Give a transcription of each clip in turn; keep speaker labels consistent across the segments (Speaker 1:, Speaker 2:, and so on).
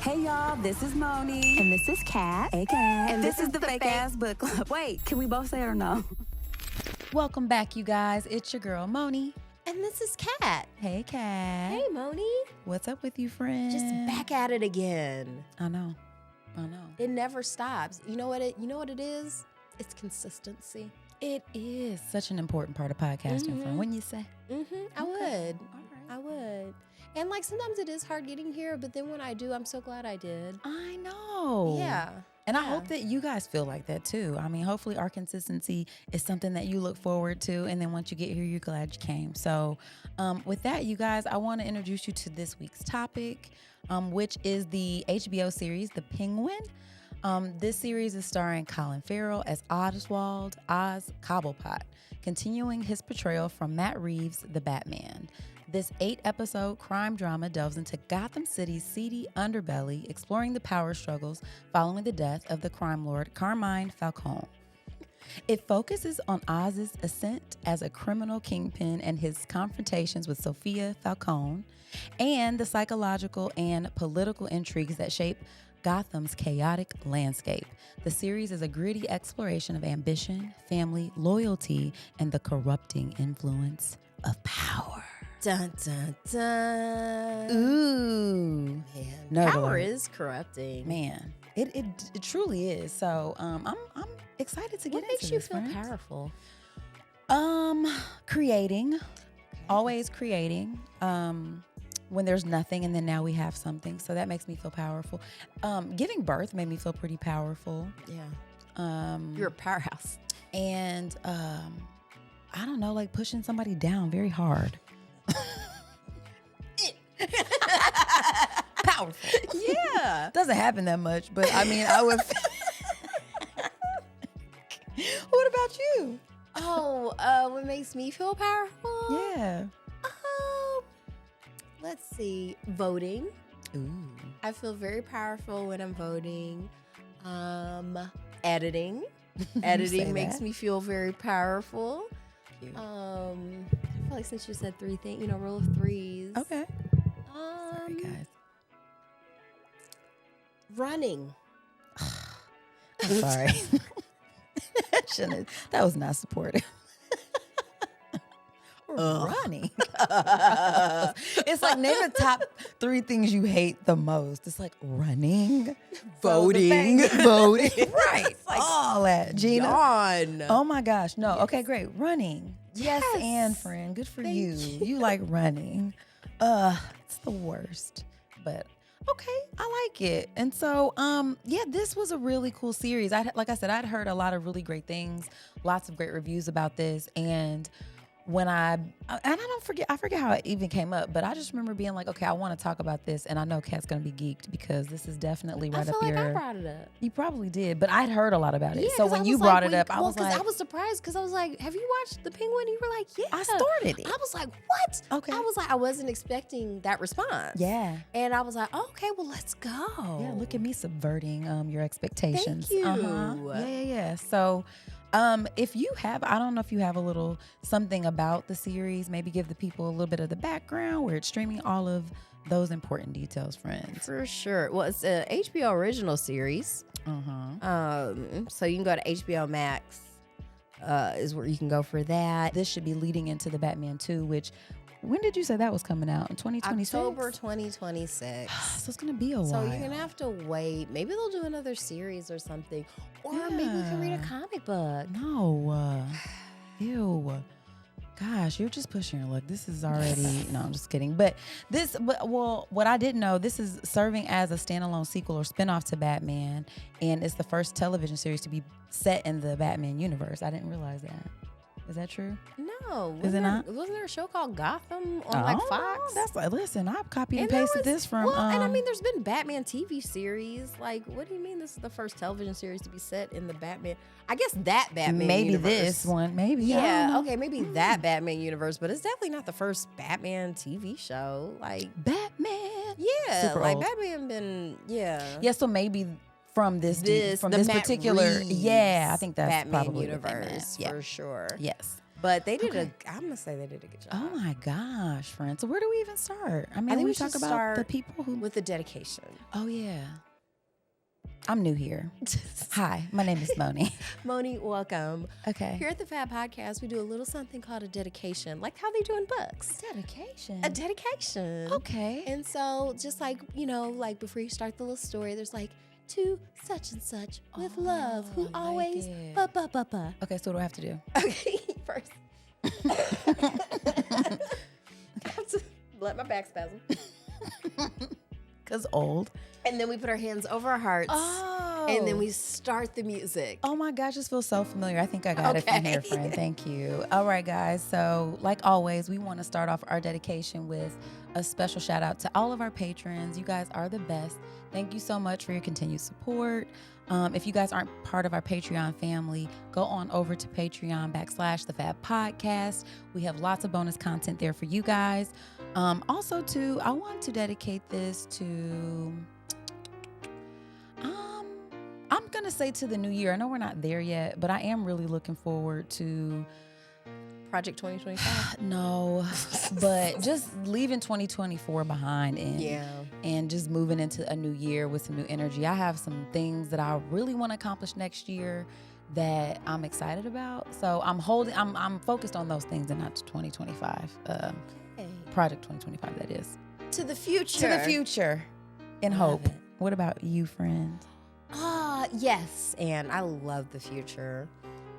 Speaker 1: Hey y'all, this is Moni.
Speaker 2: And this is Kat.
Speaker 1: Hey Kat. And this is the Fake Ass Book Club. Wait, can we both say it or no?
Speaker 3: Welcome back, you guys. It's your girl, Moni.
Speaker 2: And this is Kat.
Speaker 3: Hey, Kat.
Speaker 2: Hey, Moni.
Speaker 3: What's up with you, friend?
Speaker 2: Just back at it again.
Speaker 3: I know.
Speaker 2: It never stops. You know what it is? It's consistency.
Speaker 3: It is such an important part of podcasting, friend. Wouldn't you say?
Speaker 2: I would.
Speaker 3: All right.
Speaker 2: I would. And like sometimes it is hard getting here, but then when I do, I'm so glad I did.
Speaker 3: I know.
Speaker 2: Yeah.
Speaker 3: And I hope that you guys feel like that too. I mean, hopefully our consistency is something that you look forward to. And then once you get here, you're glad you came. So with that, you guys, I want to introduce you to this week's topic, which is the HBO series, The Penguin. This series is starring Colin Farrell as Oswald, Cobblepot, continuing his portrayal from Matt Reeves The Batman. This 8-episode crime drama delves into Gotham City's seedy underbelly, exploring the power struggles following the death of the crime lord Carmine Falcone. It focuses on Oz's ascent as a criminal kingpin and his confrontations with Sofia Falcone, and the psychological and political intrigues that shape Gotham's chaotic landscape. The series is a gritty exploration of ambition, family, loyalty, and the corrupting influence of power.
Speaker 2: Dun, dun, dun.
Speaker 3: Ooh.
Speaker 2: Man, power is corrupting.
Speaker 3: Man, it truly is. So I'm excited to get into this.
Speaker 2: What makes you feel
Speaker 3: friends.
Speaker 2: powerful?
Speaker 3: Creating. Always creating. When there's nothing and then now we have something. So that makes me feel powerful. Giving birth made me feel pretty powerful.
Speaker 2: Yeah. You're a powerhouse.
Speaker 3: And I don't know, like pushing somebody down very hard. Powerful.
Speaker 2: Yeah.
Speaker 3: Doesn't happen that much, but I mean, I would. What about you?
Speaker 2: Oh, what makes me feel powerful?
Speaker 3: Yeah.
Speaker 2: Let's see. Voting.
Speaker 3: Ooh.
Speaker 2: I feel very powerful when I'm voting. Editing. Editing makes me feel very powerful.
Speaker 3: Cute.
Speaker 2: I feel like since you said three things, rule of threes.
Speaker 3: Okay. Sorry, guys.
Speaker 2: Running.
Speaker 3: I'm sorry. That was not supportive. Running. It's like name the top 3 things you hate the most. It's like running, voting. Right. It's like all that. Gina.
Speaker 2: Yawn.
Speaker 3: Oh my gosh. No. Yes. Okay, great. Running.
Speaker 2: Yes.
Speaker 3: And friend. Good for
Speaker 2: Thank
Speaker 3: you. You like running. It's the worst. But okay, I like it. And so, this was a really cool series. Like I said, I'd heard a lot of really great things, lots of great reviews about this. And when I forget how it even came up, but I just remember being like, okay, I want to talk about this. And I know Kat's going to be geeked because this is definitely right up here.
Speaker 2: I brought it up.
Speaker 3: You probably did, but I'd heard a lot about it.
Speaker 2: Yeah,
Speaker 3: so when you brought it up, I was like,
Speaker 2: I was surprised because I was like, have you watched The Penguin? You were like, yeah.
Speaker 3: I started it.
Speaker 2: I was like, what?
Speaker 3: Okay.
Speaker 2: I was like, I wasn't expecting that response.
Speaker 3: Yeah.
Speaker 2: And I was like, okay, well, let's go.
Speaker 3: Yeah, look at me subverting your expectations.
Speaker 2: Thank you.
Speaker 3: Yeah. So if you have, I don't know if you have a little something about the series, maybe give the people a little bit of the background, where it's streaming, all of those important details, friends.
Speaker 2: For sure. Well, it's a HBO original series. So you can go to HBO Max is where you can go for that.
Speaker 3: This should be leading into the Batman 2, which, when did you say that was coming out? In 2026?
Speaker 2: October 2026.
Speaker 3: So it's going to be a while.
Speaker 2: So you're going to have to wait. Maybe they'll do another series or something. Or maybe we can read a comic book.
Speaker 3: No. Ew. Gosh, you're just pushing your luck. This is already, no, I'm just kidding. But what I didn't know, this is serving as a standalone sequel or spinoff to Batman. And it's the first television series to be set in the Batman universe. I didn't realize that. Is that true?
Speaker 2: No.
Speaker 3: Is it not?
Speaker 2: Wasn't there a show called Gotham on Fox?
Speaker 3: Listen, I've copied and pasted this from.
Speaker 2: Well, and I mean, there's been Batman TV series. Like, what do you mean this is the first television series to be set in the Batman? I guess that Batman
Speaker 3: maybe
Speaker 2: universe.
Speaker 3: This one, maybe.
Speaker 2: Yeah, okay, maybe that Batman universe, but it's definitely not the first Batman TV show. Like
Speaker 3: Batman.
Speaker 2: Yeah,
Speaker 3: super
Speaker 2: like
Speaker 3: old.
Speaker 2: Batman been
Speaker 3: Yeah, so maybe from this
Speaker 2: Matt
Speaker 3: particular.
Speaker 2: Reeves
Speaker 3: Yeah, I think that's
Speaker 2: Batman
Speaker 3: probably
Speaker 2: universe
Speaker 3: yeah.
Speaker 2: for sure.
Speaker 3: Yes.
Speaker 2: But they did I'm going to say they did a good job.
Speaker 3: Oh my gosh, friends. So where do we even start? I mean,
Speaker 2: I think
Speaker 3: we
Speaker 2: should
Speaker 3: talk about
Speaker 2: start
Speaker 3: the people who.
Speaker 2: with the dedication.
Speaker 3: Oh, yeah. I'm new here. Hi, my name is Moni.
Speaker 2: Moni, welcome.
Speaker 3: Okay.
Speaker 2: Here at the Fab Podcast, we do a little something called a dedication, like how they do in books.
Speaker 3: Dedication.
Speaker 2: A dedication.
Speaker 3: Okay.
Speaker 2: And so just like, like before you start the little story, there's like, to such and such with love, who
Speaker 3: I like
Speaker 2: always
Speaker 3: it.
Speaker 2: ba.
Speaker 3: Okay, so what do I have to do?
Speaker 2: Okay, first. I have to let my back spasm.
Speaker 3: Because old.
Speaker 2: And then we put our hands over our hearts.
Speaker 3: Oh.
Speaker 2: And then we start the music.
Speaker 3: Oh my gosh, this feels so familiar. I think I got it from here, friend. Thank you. All right, guys. So, like always, we want to start off our dedication with a special shout out to all of our patrons. You guys are the best. Thank you so much for your continued support. If you guys aren't part of our Patreon family, go on over to Patreon/The Fab Podcast. We have lots of bonus content there for you guys. Also, too, I want to dedicate this to... I'm going to say to the new year. I know we're not there yet, but I am really looking forward to...
Speaker 2: Project 2025?
Speaker 3: No, but just leaving 2024 behind and just moving into a new year with some new energy. I have some things that I really want to accomplish next year that I'm excited about. So I'm focused on those things and not to 2025. Project 2025, that is.
Speaker 2: To the future.
Speaker 3: To the future in hope.
Speaker 2: It.
Speaker 3: What about you, friend?
Speaker 2: Yes, and I love the future.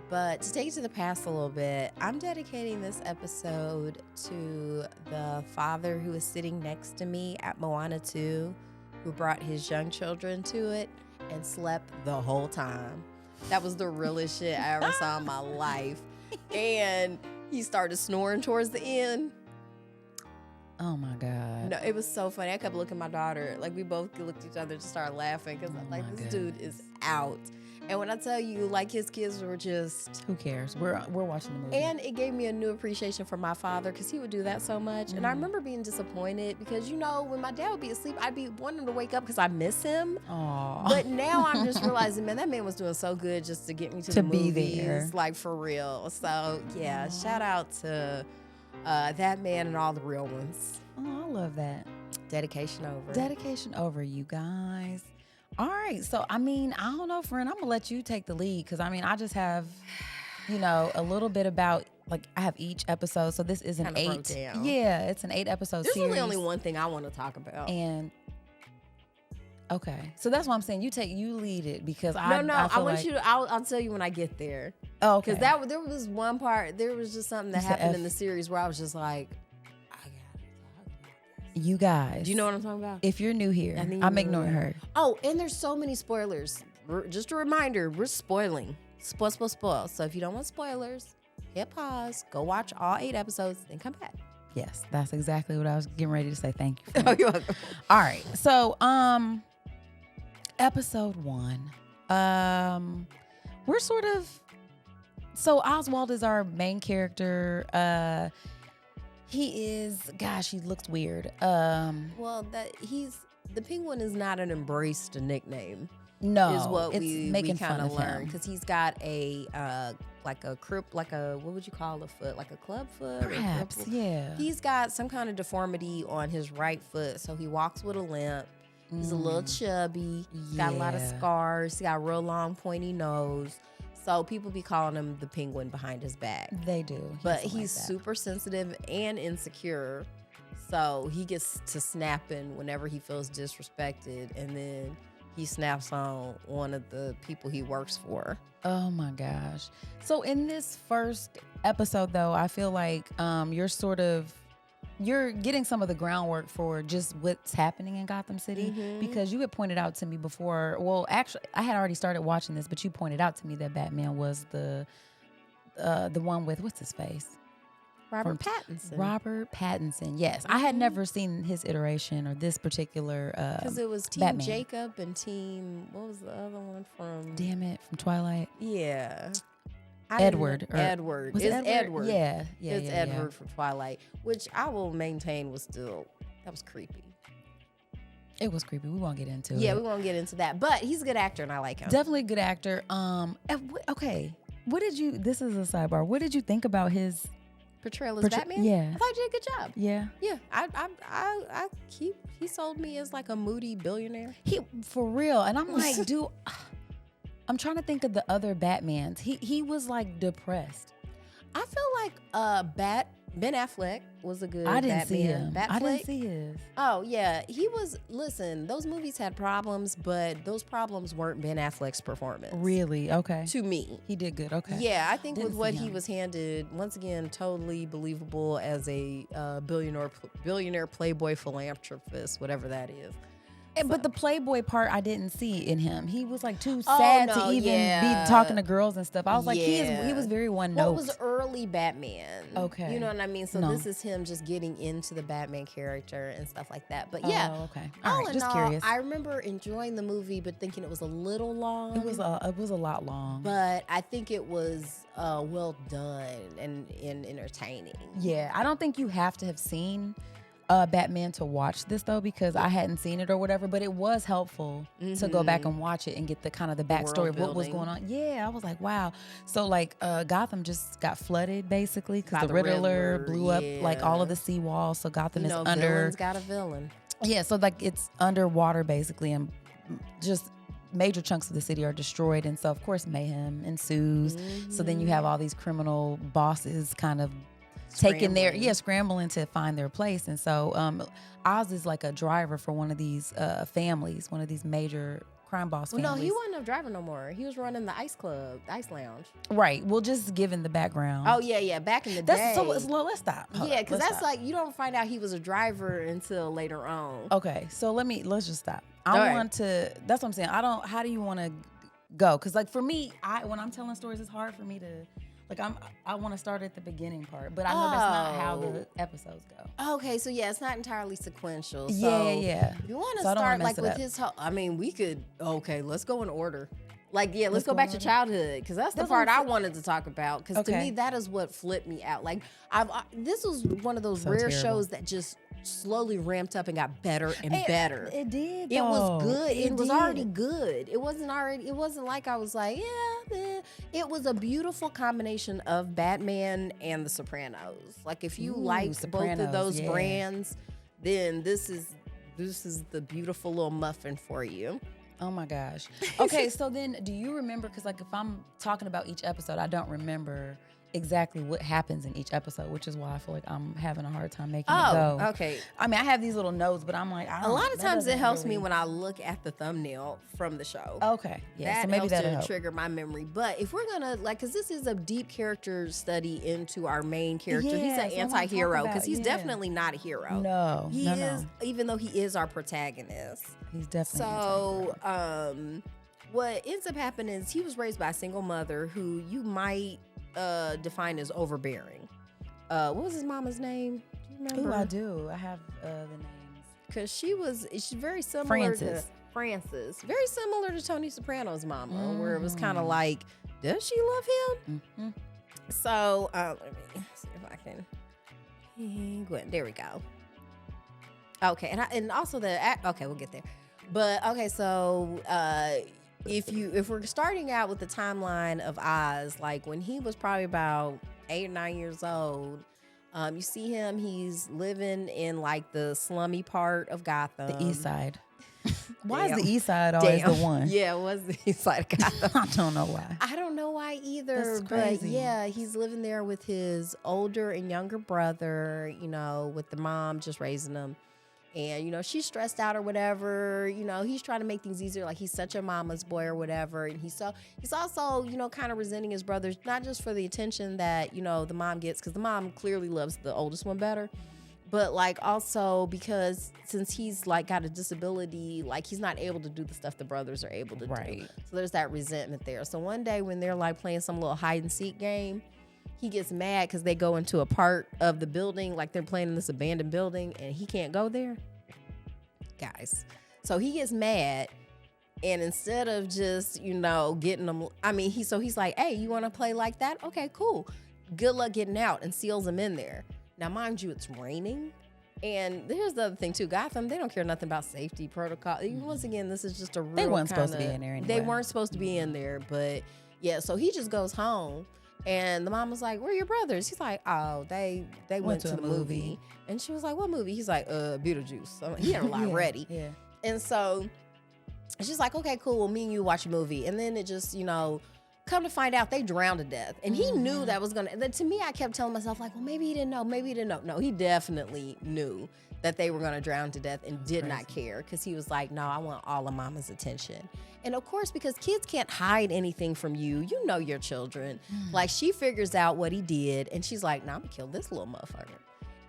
Speaker 2: But to take it to the past a little bit, I'm dedicating this episode to the father who was sitting next to me at Moana 2, who brought his young children to it and slept the whole time. That was the realest shit I ever saw in my life. And he started snoring towards the end.
Speaker 3: Oh my God.
Speaker 2: No, it was so funny. I kept looking at my daughter. Like, we both looked at each other to start laughing because I'm like, this dude is out. And when I tell you, like, his kids were just...
Speaker 3: Who cares? We're watching the movie.
Speaker 2: And it gave me a new appreciation for my father because he would do that so much. And I remember being disappointed because, when my dad would be asleep, I'd be wanting to wake up because I miss him.
Speaker 3: Aww.
Speaker 2: But now I'm just realizing, man, that man was doing so good just to get me to the movies.
Speaker 3: Be there.
Speaker 2: Like, for real. So, yeah, shout out to that man and all the real ones.
Speaker 3: Oh, I love that.
Speaker 2: Dedication over.
Speaker 3: Dedication over, you guys. All right. So, I don't know, friend. I'm going to let you take the lead because, I just have, a little bit about, like, I have each episode. So, this is an
Speaker 2: Kinda
Speaker 3: 8.
Speaker 2: broke down.
Speaker 3: Yeah, it's an 8-episode series.
Speaker 2: There's really only one thing I want to talk about.
Speaker 3: And, okay. So, that's what I'm saying. You lead it because
Speaker 2: I want you to, I'll tell you when I get there.
Speaker 3: Oh, okay.
Speaker 2: Because there was one part, there was just something that happened in the series where I was just like,
Speaker 3: you guys.
Speaker 2: Do you know what I'm talking about?
Speaker 3: If you're new here, I'm ignoring her.
Speaker 2: Oh, and there's so many spoilers. Just a reminder, we're spoiling. Spoil. So if you don't want spoilers, hit pause, go watch all 8 episodes, then come back.
Speaker 3: Yes, that's exactly what I was getting ready to say. Thank you.
Speaker 2: Oh, you're welcome.
Speaker 3: All right. So, episode 1. We're sort of... So Oswald is our main character. He looks weird.
Speaker 2: Well, the penguin is not an embraced nickname.
Speaker 3: No,
Speaker 2: is what we kind of learned
Speaker 3: because
Speaker 2: he's got a what would you call a foot, like a club foot?
Speaker 3: Perhaps, yeah.
Speaker 2: He's got some kind of deformity on his right foot, so he walks with a limp. He's a little chubby. He's got a lot of scars. He got a real long pointy nose. So people be calling him the penguin behind his back.
Speaker 3: They do.
Speaker 2: But he's super sensitive and insecure. So he gets to snapping whenever he feels disrespected. And then he snaps on one of the people he works for.
Speaker 3: Oh my gosh. So in this first episode, though, I feel like you're getting some of the groundwork for just what's happening in Gotham City because you had pointed out to me before. Well, actually, I had already started watching this, but you pointed out to me that Batman was the one with what's his face?
Speaker 2: Robert Pattinson.
Speaker 3: Robert Pattinson. Yes, I had never seen his iteration or this particular.
Speaker 2: Because it was Team
Speaker 3: Batman.
Speaker 2: Jacob and Team. What was the other one from?
Speaker 3: Damn it, from Twilight.
Speaker 2: Yeah.
Speaker 3: Edward.
Speaker 2: Edward.
Speaker 3: Was
Speaker 2: it's
Speaker 3: it
Speaker 2: Edward.
Speaker 3: Yeah.
Speaker 2: It's Edward from Twilight, which I will maintain that was creepy.
Speaker 3: It was creepy. We won't get into it.
Speaker 2: Yeah, we won't get into that. But he's a good actor and I like him.
Speaker 3: Definitely a good actor. Okay. What did you? This is a sidebar. What did you think about his
Speaker 2: portrayal as Batman?
Speaker 3: Yeah,
Speaker 2: I thought he did a good job.
Speaker 3: Yeah.
Speaker 2: He sold me as like a moody billionaire.
Speaker 3: He for real, and I'm like, dude. I'm trying to think of the other Batmans. He was like depressed.
Speaker 2: I feel like Ben Affleck was a good
Speaker 3: I didn't
Speaker 2: Batman.
Speaker 3: see him.
Speaker 2: Batfleck?
Speaker 3: I didn't see his.
Speaker 2: Oh, yeah. He was, listen, those movies had problems, but those problems weren't Ben Affleck's performance.
Speaker 3: Really? Okay.
Speaker 2: To me.
Speaker 3: He did good. Okay.
Speaker 2: Yeah, I think
Speaker 3: Didn't
Speaker 2: with what
Speaker 3: see
Speaker 2: he
Speaker 3: him.
Speaker 2: was handed, once again, totally believable as a billionaire playboy philanthropist, whatever that is.
Speaker 3: But the Playboy part I didn't see in him. He was like too sad to even be talking to girls and stuff. I was like, he was very one note.
Speaker 2: Well, it was early Batman.
Speaker 3: Okay.
Speaker 2: You know what I mean? So this is him just getting into the Batman character and stuff like that. But yeah.
Speaker 3: Oh, okay. All right. Just curious.
Speaker 2: I remember enjoying the movie, but thinking it was a little long.
Speaker 3: It was a lot long.
Speaker 2: But I think it was well done and entertaining.
Speaker 3: Yeah. I don't think you have to have seen Batman to watch this though, because I hadn't seen it or whatever, but it was helpful to go back and watch it and get the kind of the backstory of what was going on. Yeah, I was like, wow. So like Gotham just got flooded basically because the Riddler blew up like all of the seawalls. So Gotham is under.
Speaker 2: Villain's got a villain.
Speaker 3: Yeah, so like it's underwater basically, and just major chunks of the city are destroyed, and so of course mayhem ensues. So then you have all these criminal bosses kind of scrambling to find their place. And so Oz is like a driver for one of these families, one of these major crime boss families.
Speaker 2: No, he wasn't a driver no more. He was running the ice club, the ice lounge.
Speaker 3: Right. Well, just given the background.
Speaker 2: Oh, yeah. Back in the day.
Speaker 3: So let's stop.
Speaker 2: Yeah, because that's like, you don't find out he was a driver until later on.
Speaker 3: Okay. So let's just stop. That's what I'm saying. How do you want to go? Because like for me, when I'm telling stories, it's hard for me to, like I want to start at the beginning part, but I know that's not how the episodes go.
Speaker 2: Okay, so yeah, it's not entirely sequential. So
Speaker 3: yeah.
Speaker 2: If you want to start like with his whole, I mean, we could, let's go in order. Like, yeah, let's go back to childhood, because that's the part I wanted to talk about, because to me, that is what flipped me out. Like, this was one of those rare shows that just slowly ramped up and got better and better.
Speaker 3: It did.
Speaker 2: It was good. It was already good. It wasn't like I was like, it was a beautiful combination of Batman and The Sopranos. Like, if you liked both of those brands, then this is the beautiful little muffin for you.
Speaker 3: Oh my gosh. Okay, so then do you remember, because like if I'm talking about each episode, I don't remember exactly what happens in each episode, which is why I feel like I'm having a hard time making it go.
Speaker 2: Okay.
Speaker 3: I mean, I have these little notes, but I'm like,
Speaker 2: a lot of times it helps me when I look at the thumbnail from the show.
Speaker 3: Okay. Yeah.
Speaker 2: That
Speaker 3: so maybe
Speaker 2: helps
Speaker 3: that'll
Speaker 2: to trigger my memory. But if we're gonna because this is a deep character study into our main character. He's an anti-hero because he's definitely not a hero.
Speaker 3: No.
Speaker 2: He is, even though he is our protagonist.
Speaker 3: He's definitely
Speaker 2: what ends up happening is he was raised by a single mother who you might define as overbearing. What was his mama's name? Do you remember?
Speaker 3: Oh, I do. I have the names.
Speaker 2: Because she's very similar to Frances. Very similar to Tony Soprano's mama, where it was kind of like, does she love him? Mm-hmm. So let me see if I can. There we go. Okay, and also we'll get there. But okay, so if we're starting out with the timeline of Oz, like when he was probably about 8 or 9 years old, you see him, he's living in like the slummy part of Gotham.
Speaker 3: The east side. Why is the east side always the one?
Speaker 2: Yeah, it was the east side of Gotham.
Speaker 3: I don't know why.
Speaker 2: I don't know why either.
Speaker 3: That's crazy.
Speaker 2: But yeah, he's living there with his older and younger brother, with the mom just raising him. And, she's stressed out or whatever. He's trying to make things easier. Like, he's such a mama's boy or whatever. And he's also, kind of resenting his brothers, not just for the attention that, the mom gets, because the mom clearly loves the oldest one better. But, like, also because since he's, like, got a disability, like, he's not able to do the stuff the brothers are able to do. So there's that resentment there. So one day when they're, like, playing some little hide-and-seek game, he gets mad because they go into a part of the building, like they're playing in this abandoned building, and he can't go there. Guys. So he gets mad, and instead of just, getting them, he's like, hey, you want to play like that? Okay, cool. Good luck getting out, and seals him in there. Now, mind you, it's raining. And here's the other thing, too. Gotham, they don't care nothing about safety protocol. Once again, this is just a real
Speaker 3: They weren't supposed to be in there anyway.
Speaker 2: They weren't supposed to be in there, but Yeah, so he just goes home, and the mom was like, "Where are your brothers?" He's like, "Oh, they went to the movie." And she was like, "What movie?" He's like, Beetlejuice. So he had a lot ready.
Speaker 3: Yeah.
Speaker 2: And so she's like, "Okay, cool. Well, me and you watch a movie." And then it just, come to find out they drowned to death. And he knew that was going to, to me, I kept telling myself like, well, maybe he didn't know. Maybe he didn't know. No, he definitely knew that they were going to drown to death and did not care, because he was like, no, I want all of mama's attention. And of course, because kids can't hide anything from you, you know your children. Like, she figures out what he did, and she's like, no, I'm going to kill this little motherfucker.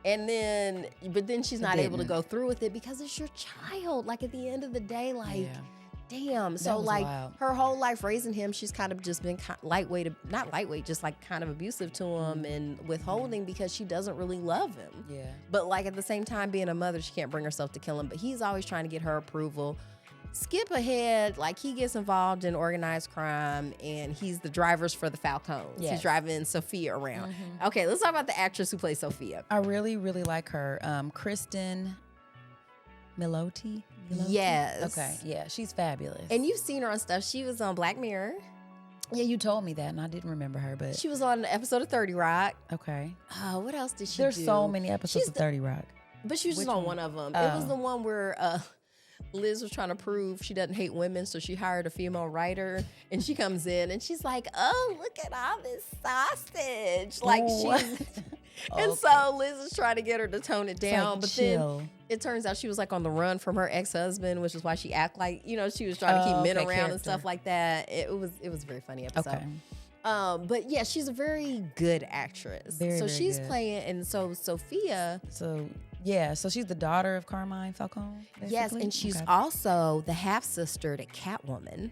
Speaker 2: And then she's not able to go through with it because it's your child. Like, at the end of the day, like, damn. So, like, wild. Her whole life raising him, she's kind of just been not lightweight, just like kind of abusive to him and withholding because she doesn't really love him. Yeah. But, like, at the same time, being a mother, she can't bring herself to kill him. But he's always trying to get her approval. Skip ahead, like, he gets involved in organized crime, and he's the drivers for the Falcones. Yes. He's driving Sofia around. Okay, let's talk about the actress who plays Sofia.
Speaker 3: I really, really like her. Cristin Milioti?
Speaker 2: Yes.
Speaker 3: Okay, yeah, she's fabulous.
Speaker 2: And you've seen her on stuff. She was on Black Mirror.
Speaker 3: Yeah, you told me that, and I didn't remember her, but
Speaker 2: she was on an episode of 30 Rock.
Speaker 3: Okay.
Speaker 2: What else did she do?
Speaker 3: There's so many episodes of 30 Rock.
Speaker 2: But she was just on one of them. It was the one where Liz was trying to prove she doesn't hate women, so she hired a female writer, and she comes in and she's like, "Oh, look at all this sausage!" Like, and so Liz is trying to get her to tone it down, like, but then it turns out she was like on the run from her ex-husband, which is why she act like, she was trying to keep men around and stuff like that. It was a very funny episode. Okay. But yeah, she's a very good actress. Very she's good. Playing, and so Sofia.
Speaker 3: So she's the daughter of Carmine Falcone. Basically?
Speaker 2: Yes, and she's also the half sister to Catwoman.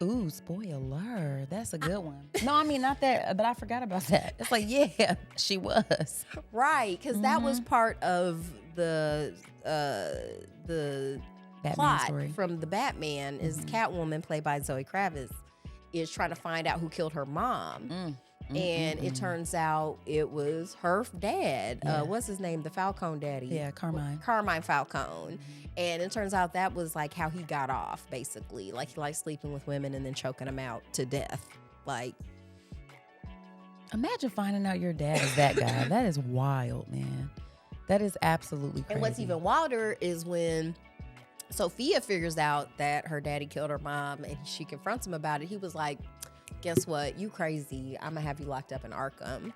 Speaker 3: Ooh, spoiler. That's a good one. No, I mean, not that, but I forgot about that. It's like, yeah, she was.
Speaker 2: Right, because that was part of the
Speaker 3: Batman
Speaker 2: plot
Speaker 3: story
Speaker 2: from the Batman is Catwoman, played by Zoe Kravitz, is trying to find out who killed her mom. And it turns out it was her dad. Yeah. What's his name? The Falcone daddy.
Speaker 3: Yeah, Carmine.
Speaker 2: Carmine Falcone. And it turns out that was like how he got off, basically. Like, he liked sleeping with women and then choking them out to death. Like,
Speaker 3: imagine finding out your dad is that guy. That is wild, man. That is absolutely crazy.
Speaker 2: And what's even wilder is when Sofia figures out that her daddy killed her mom and she confronts him about it. He was like, guess what? You crazy. I'm going to have you locked up in Arkham.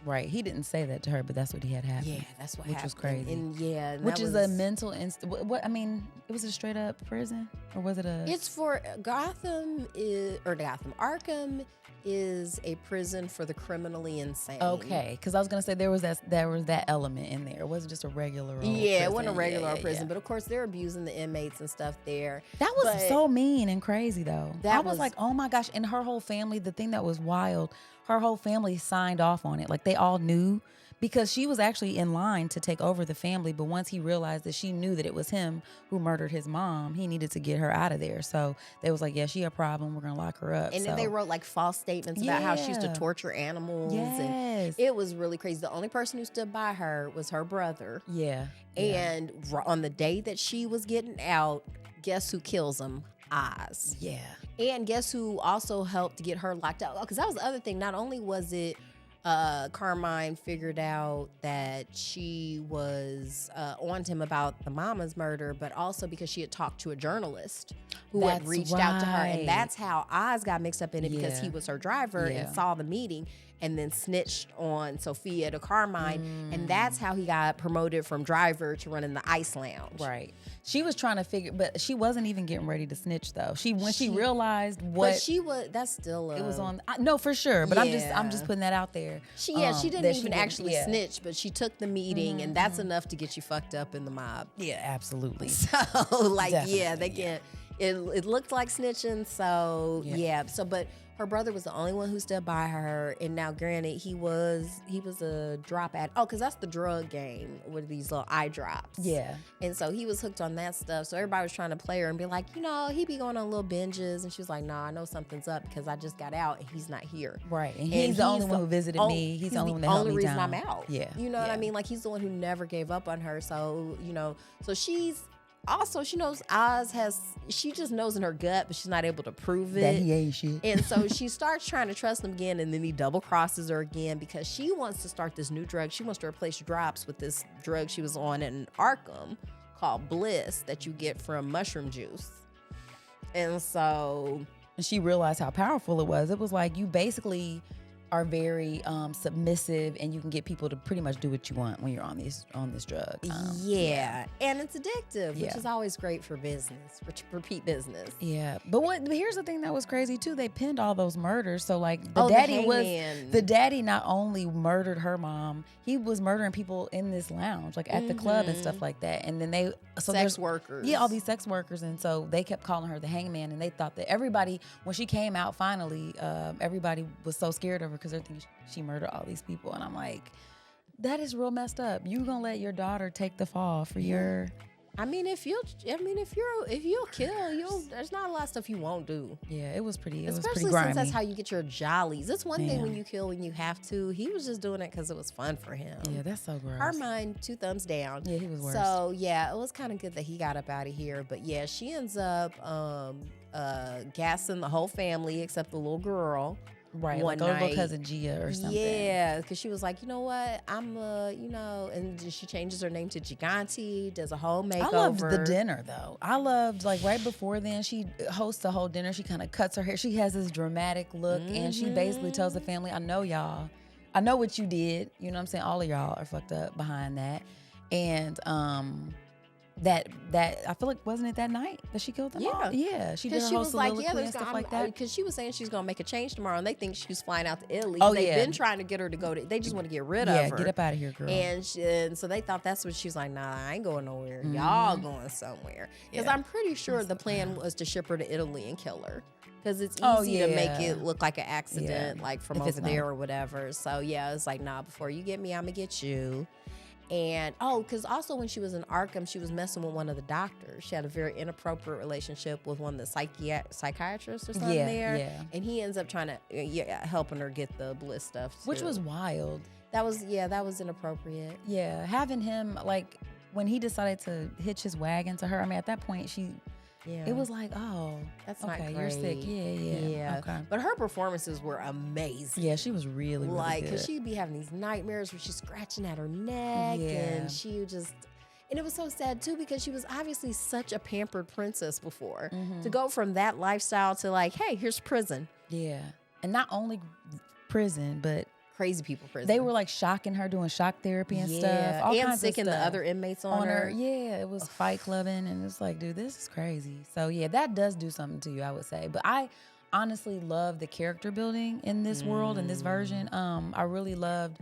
Speaker 3: Right. He didn't say that to her, but that's what he had happen.
Speaker 2: Yeah, that's what happened.
Speaker 3: Which was crazy.
Speaker 2: And
Speaker 3: which is a mental what I mean, it was a straight up prison, or was it a?
Speaker 2: It's for Arkham is a prison for the criminally insane.
Speaker 3: Okay, because I was gonna say there was that element in there. It wasn't just a regular old prison.
Speaker 2: It wasn't a regular prison, but of course they're abusing the inmates and stuff there.
Speaker 3: That was so mean and crazy though. I was like, oh my gosh, and her whole family. The thing that was wild, her whole family signed off on it. Like, they all knew, because she was actually in line to take over the family. But once he realized that she knew that it was him who murdered his mom, he needed to get her out of there. So they was like, yeah, she a problem. We're going to lock her up.
Speaker 2: And then they wrote like false statements about how she used to torture animals.
Speaker 3: Yes.
Speaker 2: And it was really crazy. The only person who stood by her was her brother.
Speaker 3: Yeah.
Speaker 2: And on the day that she was getting out, guess who kills him? Oz.
Speaker 3: Yeah.
Speaker 2: And guess who also helped get her locked up? Because that was the other thing. Not only was it Carmine figured out that she was on to him about the mama's murder, but also because she had talked to a journalist who had reached out to her. And that's how Oz got mixed up in it, because he was her driver and saw the meeting and then snitched on Sofia to Carmine. And that's how he got promoted from driver to running the Ice Lounge.
Speaker 3: Right. She was trying to figure, but she wasn't even getting ready to snitch though. When she realized what,
Speaker 2: but she was. That's still.
Speaker 3: It was on. No, for sure. But I'm just putting that out there.
Speaker 2: She didn't even actually snitch, but she took the meeting, and that's enough to get you fucked up in the mob.
Speaker 3: Yeah, absolutely.
Speaker 2: So like, they can't. It looked like snitching. So So, but her brother was the only one who stood by her. And now, granted, he was a drop addict. Oh, because that's the drug game with these little eye drops.
Speaker 3: Yeah.
Speaker 2: And so he was hooked on that stuff. So everybody was trying to play her and be like, he be going on little binges. And she was like, nah, I know something's up because I just got out and he's not here.
Speaker 3: Right. And he's the only one who visited me. He's the only one that helped me down.
Speaker 2: The only reason I'm out.
Speaker 3: Yeah.
Speaker 2: You know what I mean? Like, he's the one who never gave up on her. So, so she's also, she knows she just knows in her gut, but she's not able to prove it.
Speaker 3: That he ain't shit.
Speaker 2: And so she starts trying to trust him again, and then he double crosses her again because she wants to start this new drug. She wants to replace drops with this drug she was on in Arkham called Bliss that you get from mushroom juice. And so...
Speaker 3: And she realized how powerful it was. It was like you basically are very submissive, and you can get people to pretty much do what you want when you're on this drug.
Speaker 2: And it's addictive, which is always great for business, repeat business.
Speaker 3: Yeah, but here's the thing that was crazy too. They pinned all those murders, so like the daddy not only murdered her mom, he was murdering people in this lounge, like at the club and stuff like that. And then sex workers, all these sex workers, and so they kept calling her the hangman, and they thought that everybody, when she came out finally, everybody was so scared of her because they're thinking she murdered all these people. And I'm like, that is real messed up. You gonna let your daughter take the fall for your...
Speaker 2: if you'll kill, there's not a lot of stuff you won't do.
Speaker 3: Yeah, it was pretty grimy.
Speaker 2: Especially since that's how you get your jollies. It's one thing when you kill when you have to. He was just doing it because it was fun for him.
Speaker 3: Yeah, that's so gross.
Speaker 2: Carmine, 2 thumbs down.
Speaker 3: Yeah, he was worse.
Speaker 2: So yeah, it was kind of good that he got up out of here. But yeah, she ends up gassing the whole family except the little girl.
Speaker 3: Right,
Speaker 2: one
Speaker 3: like
Speaker 2: night.
Speaker 3: little cousin Gia or something.
Speaker 2: Yeah, because she was like, you know what, and she changes her name to Gigante, does a whole makeover.
Speaker 3: I loved the dinner though. I loved like right before then she hosts a whole dinner. She kind of cuts her hair. She has this dramatic look, and she basically tells the family, I know y'all. I know what you did. You know what I'm saying? All of y'all are fucked up behind that. And that I feel like, wasn't it that night that she killed them all? Yeah, she did her whole soliloquy and stuff like that.
Speaker 2: Because she was saying she's gonna make a change tomorrow, and they think she's flying out to Italy.
Speaker 3: Oh,
Speaker 2: They've been trying to get her to go to. They just want to get rid of her.
Speaker 3: Yeah, get up out of here, girl.
Speaker 2: And so they thought that's what she was like. Nah, I ain't going nowhere. Y'all going somewhere. Because I'm pretty sure the plan was to ship her to Italy and kill her. Because it's easy to make it look like an accident, like from over there or whatever. So yeah, it's like, nah, before you get me, I'm gonna get you. And because also when she was in Arkham, she was messing with one of the doctors. She had a very inappropriate relationship with one of the psychiatrists or something there. Yeah. And he ends up trying to helping her get the Bliss stuff too.
Speaker 3: Which was wild.
Speaker 2: That was inappropriate.
Speaker 3: Yeah, having him like when he decided to hitch his wagon to her. I mean, at that point it was like, oh,
Speaker 2: that's not great.
Speaker 3: You're sick. Yeah. Okay.
Speaker 2: But her performances were amazing.
Speaker 3: Yeah, she was really, really good.
Speaker 2: Because she'd be having these nightmares where she's scratching at her neck, and she just... And it was so sad, too, because she was obviously such a pampered princess before. To go from that lifestyle to like, hey, here's prison.
Speaker 3: Yeah. And not only prison, but...
Speaker 2: crazy people prison.
Speaker 3: They were like shocking her, doing shock therapy and stuff. All kinds
Speaker 2: sicking
Speaker 3: of stuff.
Speaker 2: the other inmates on her.
Speaker 3: Yeah, it was fight clubbing, and it's like, dude, this is crazy. So yeah, that does do something to you, I would say. But I honestly love the character building in this world, in this version. I really loved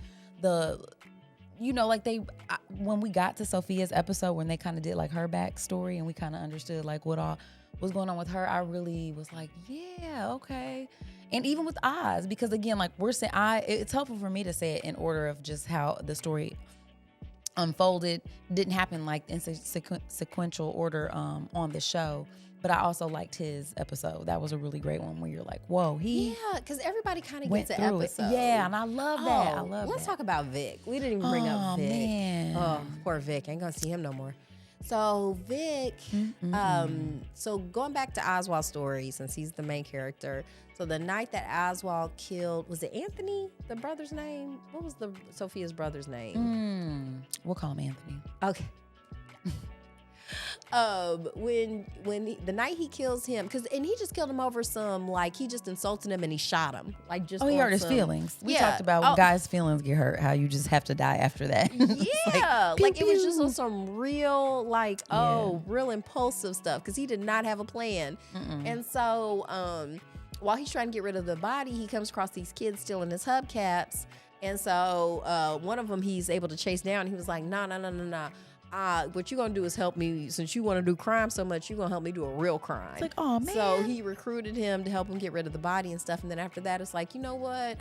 Speaker 3: when we got to Sofia's episode, when they kind of did like her backstory, and we kind of understood like what all was going on with her, I really was like, yeah, okay. And even with Oz, because again, like we're saying, it's helpful for me to say it in order of just how the story unfolded. Didn't happen like in sequential order on the show. But I also liked his episode. That was a really great one where you're like, whoa,
Speaker 2: because everybody kind of gets an episode.
Speaker 3: Yeah, and I love that.
Speaker 2: Let's talk about Vic. We didn't even bring up Vic.
Speaker 3: Man.
Speaker 2: Oh, poor Vic. I ain't gonna see him no more. So Vic, so going back to Oswald's story, since he's the main character. So the night that Oswald killed, was it Anthony, the brother's name? What was Sophia's brother's name?
Speaker 3: We'll call him Anthony.
Speaker 2: Okay. The night he kills him, and he just killed him over some, like, he just insulted him and he shot him. Like, just
Speaker 3: he hurt his feelings. We talked about when guys' feelings get hurt, how you just have to die after that.
Speaker 2: Yeah. Like, it was just on some real, like, real impulsive stuff, because he did not have a plan. And so, while he's trying to get rid of the body, he comes across these kids still in his hubcaps. And so, one of them he's able to chase down. He was like, no. What you're gonna do is help me, since you want to do crime so much, you're gonna help me do a real crime.
Speaker 3: It's like, oh man.
Speaker 2: So he recruited him to help him get rid of the body and stuff. And then after that, it's like, you know what?